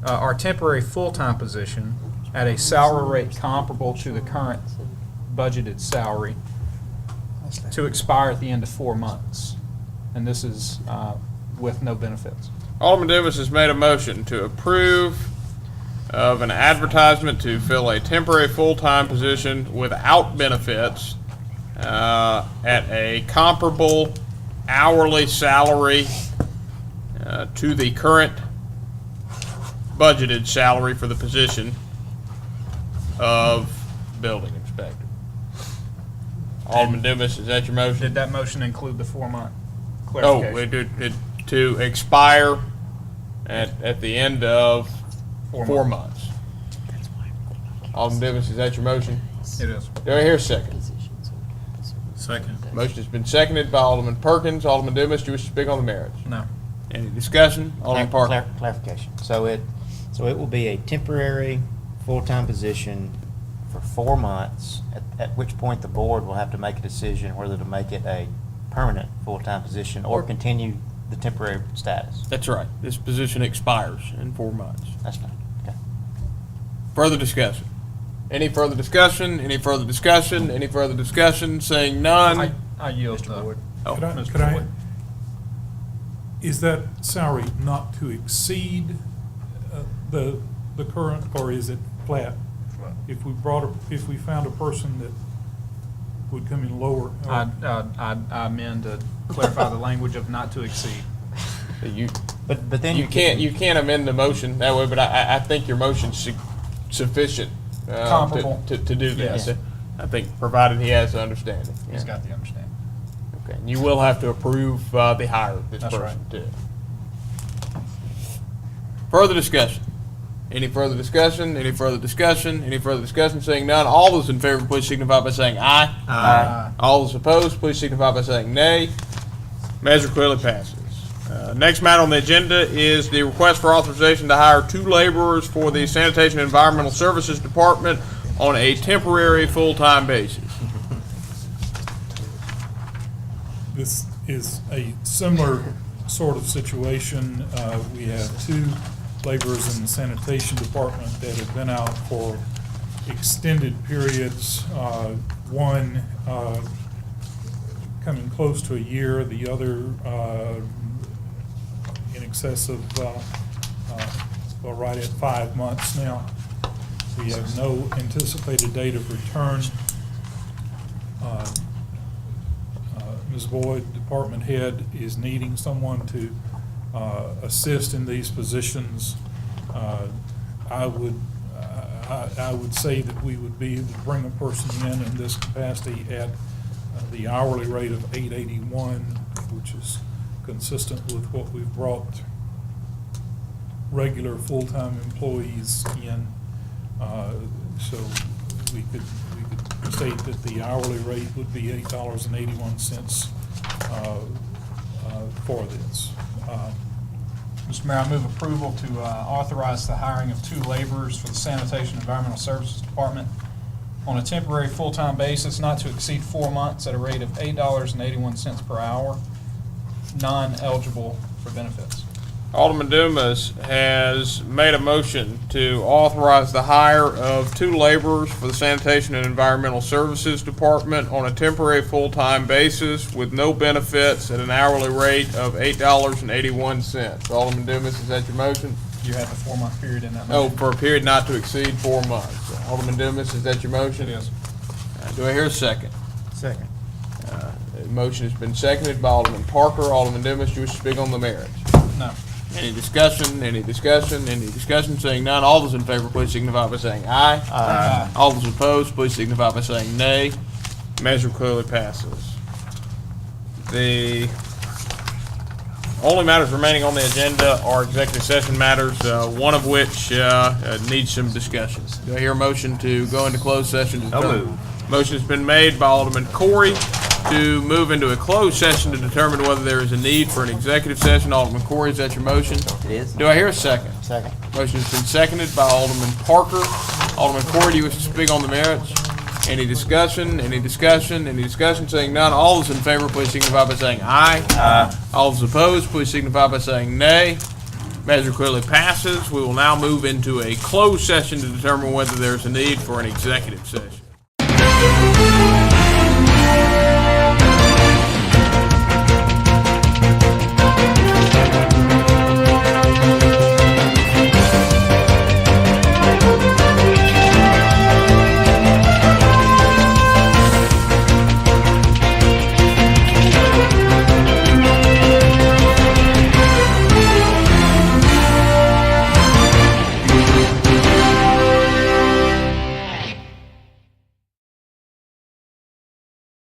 Speaker 2: or temporary full-time position at a salary rate comparable to the current budgeted salary to expire at the end of 4 months. And this is with no benefits.
Speaker 1: Alderman Davis has made a motion to approve of an advertisement to fill a temporary full-time position without benefits at a comparable hourly salary to the current budgeted salary for the position of building inspector. Alderman Dumas, is that your motion?
Speaker 2: Did that motion include the 4-month
Speaker 1: Oh,
Speaker 2: clarification?
Speaker 1: to expire at the end of 4 months. Alderman Davis, is that your motion?
Speaker 2: It is.
Speaker 1: Do I hear a second?
Speaker 5: Second.
Speaker 1: Motion has been seconded by Alderman Perkins. Alderman Dumas, do you wish to speak on the merits?
Speaker 2: No.
Speaker 1: Any discussion? Alderman Parker.
Speaker 4: Clarification. So it will be a temporary, full-time position for 4 months, at which point the board will have to make a decision whether to make it a permanent, full-time position or continue the temporary status.
Speaker 1: That's right. This position expires in 4 months.
Speaker 4: That's fine. Okay.
Speaker 1: Further discussion? Any further discussion? Any further discussion? Any further discussion? Seeing none.
Speaker 2: I yield to
Speaker 1: Oh,
Speaker 2: Mr.
Speaker 15: Could I,
Speaker 2: Boyd.
Speaker 15: is that salary not to exceed the current, or is it flat? If we found a person that would come in lower.
Speaker 2: I amend to clarify the language of not to exceed.
Speaker 4: But then
Speaker 1: you can't amend the motion that way, but I think your motion's sufficient
Speaker 2: Comparable.
Speaker 1: to do this.
Speaker 2: Yes.
Speaker 1: I think, provided he has the understanding.
Speaker 2: He's
Speaker 1: Yeah.
Speaker 2: got the understanding.
Speaker 1: Okay, and you will have to approve the hire of this
Speaker 2: That's
Speaker 1: person
Speaker 2: right.
Speaker 1: too. Further discussion? Any further discussion? Any further discussion? Any further discussion? Seeing none, all those in favor, please signify by saying aye.
Speaker 2: Aye.
Speaker 1: All those opposed, please signify by saying nay. Measure clearly passes. Next matter on the agenda is the request for authorization to hire 2 laborers for the Sanitation and Environmental Services Department on a temporary, full-time basis.
Speaker 15: This is a similar sort of situation. We have 2 laborers in the sanitation department that have been out for extended periods. One coming close to a year, the other in excess of, well, right at 5 months now. We have no anticipated date of return. Ms. Boyd, department head, is needing someone to assist in these positions. I would say that we would be able to bring a person in this capacity at the hourly rate of $8.81 which is consistent with what we've brought regular full-time employees in. So we could state that the hourly rate would be $8.81 for this.
Speaker 2: Mr. Mayor, I move approval to authorize the hiring of 2 laborers for the Sanitation and Environmental Services Department on a temporary full-time basis not to exceed 4 months at a rate of $8.81 per hour, non-eligible for benefits.
Speaker 1: Alderman Dumas has made a motion to authorize the hire of 2 laborers for the Sanitation and Environmental Services Department on a temporary full-time basis with no benefits at an hourly rate of $8.81. Alderman Dumas, is that your motion?
Speaker 2: You had the 4-month period in that
Speaker 1: Oh,
Speaker 2: motion.
Speaker 1: for a period not to exceed 4 months. Alderman Dumas, is that your motion?
Speaker 2: It is.
Speaker 1: Do I hear a second?
Speaker 4: Second.
Speaker 1: The motion has been seconded by Alderman Parker. Alderman Dumas, do you wish to speak on the merits?
Speaker 2: No.
Speaker 1: Any discussion, any discussion, any discussion? Seeing none, all those in favor, please signify by saying aye.
Speaker 2: Aye.
Speaker 1: All those opposed, please signify by saying nay. Measure clearly passes. The only matters remaining on the agenda are executive session matters, one of which needs some discussion. Do I hear a motion to go into closed session?
Speaker 7: So moved.
Speaker 1: Motion has been made by Alderman Corey to move into a closed session to determine whether there is a need for an executive session. Alderman Corey, is that your motion?
Speaker 7: It is.
Speaker 1: Do I hear a second?
Speaker 4: Second.
Speaker 1: Motion has been seconded by Alderman Parker. Alderman Corey, do you wish to speak on the merits? Any discussion, any discussion, any discussion? Seeing none, all those in favor, please signify by saying aye. Aye. All those opposed, please signify by saying nay. Measure clearly passes. We will now move into a closed session to determine whether there's a need for an executive session.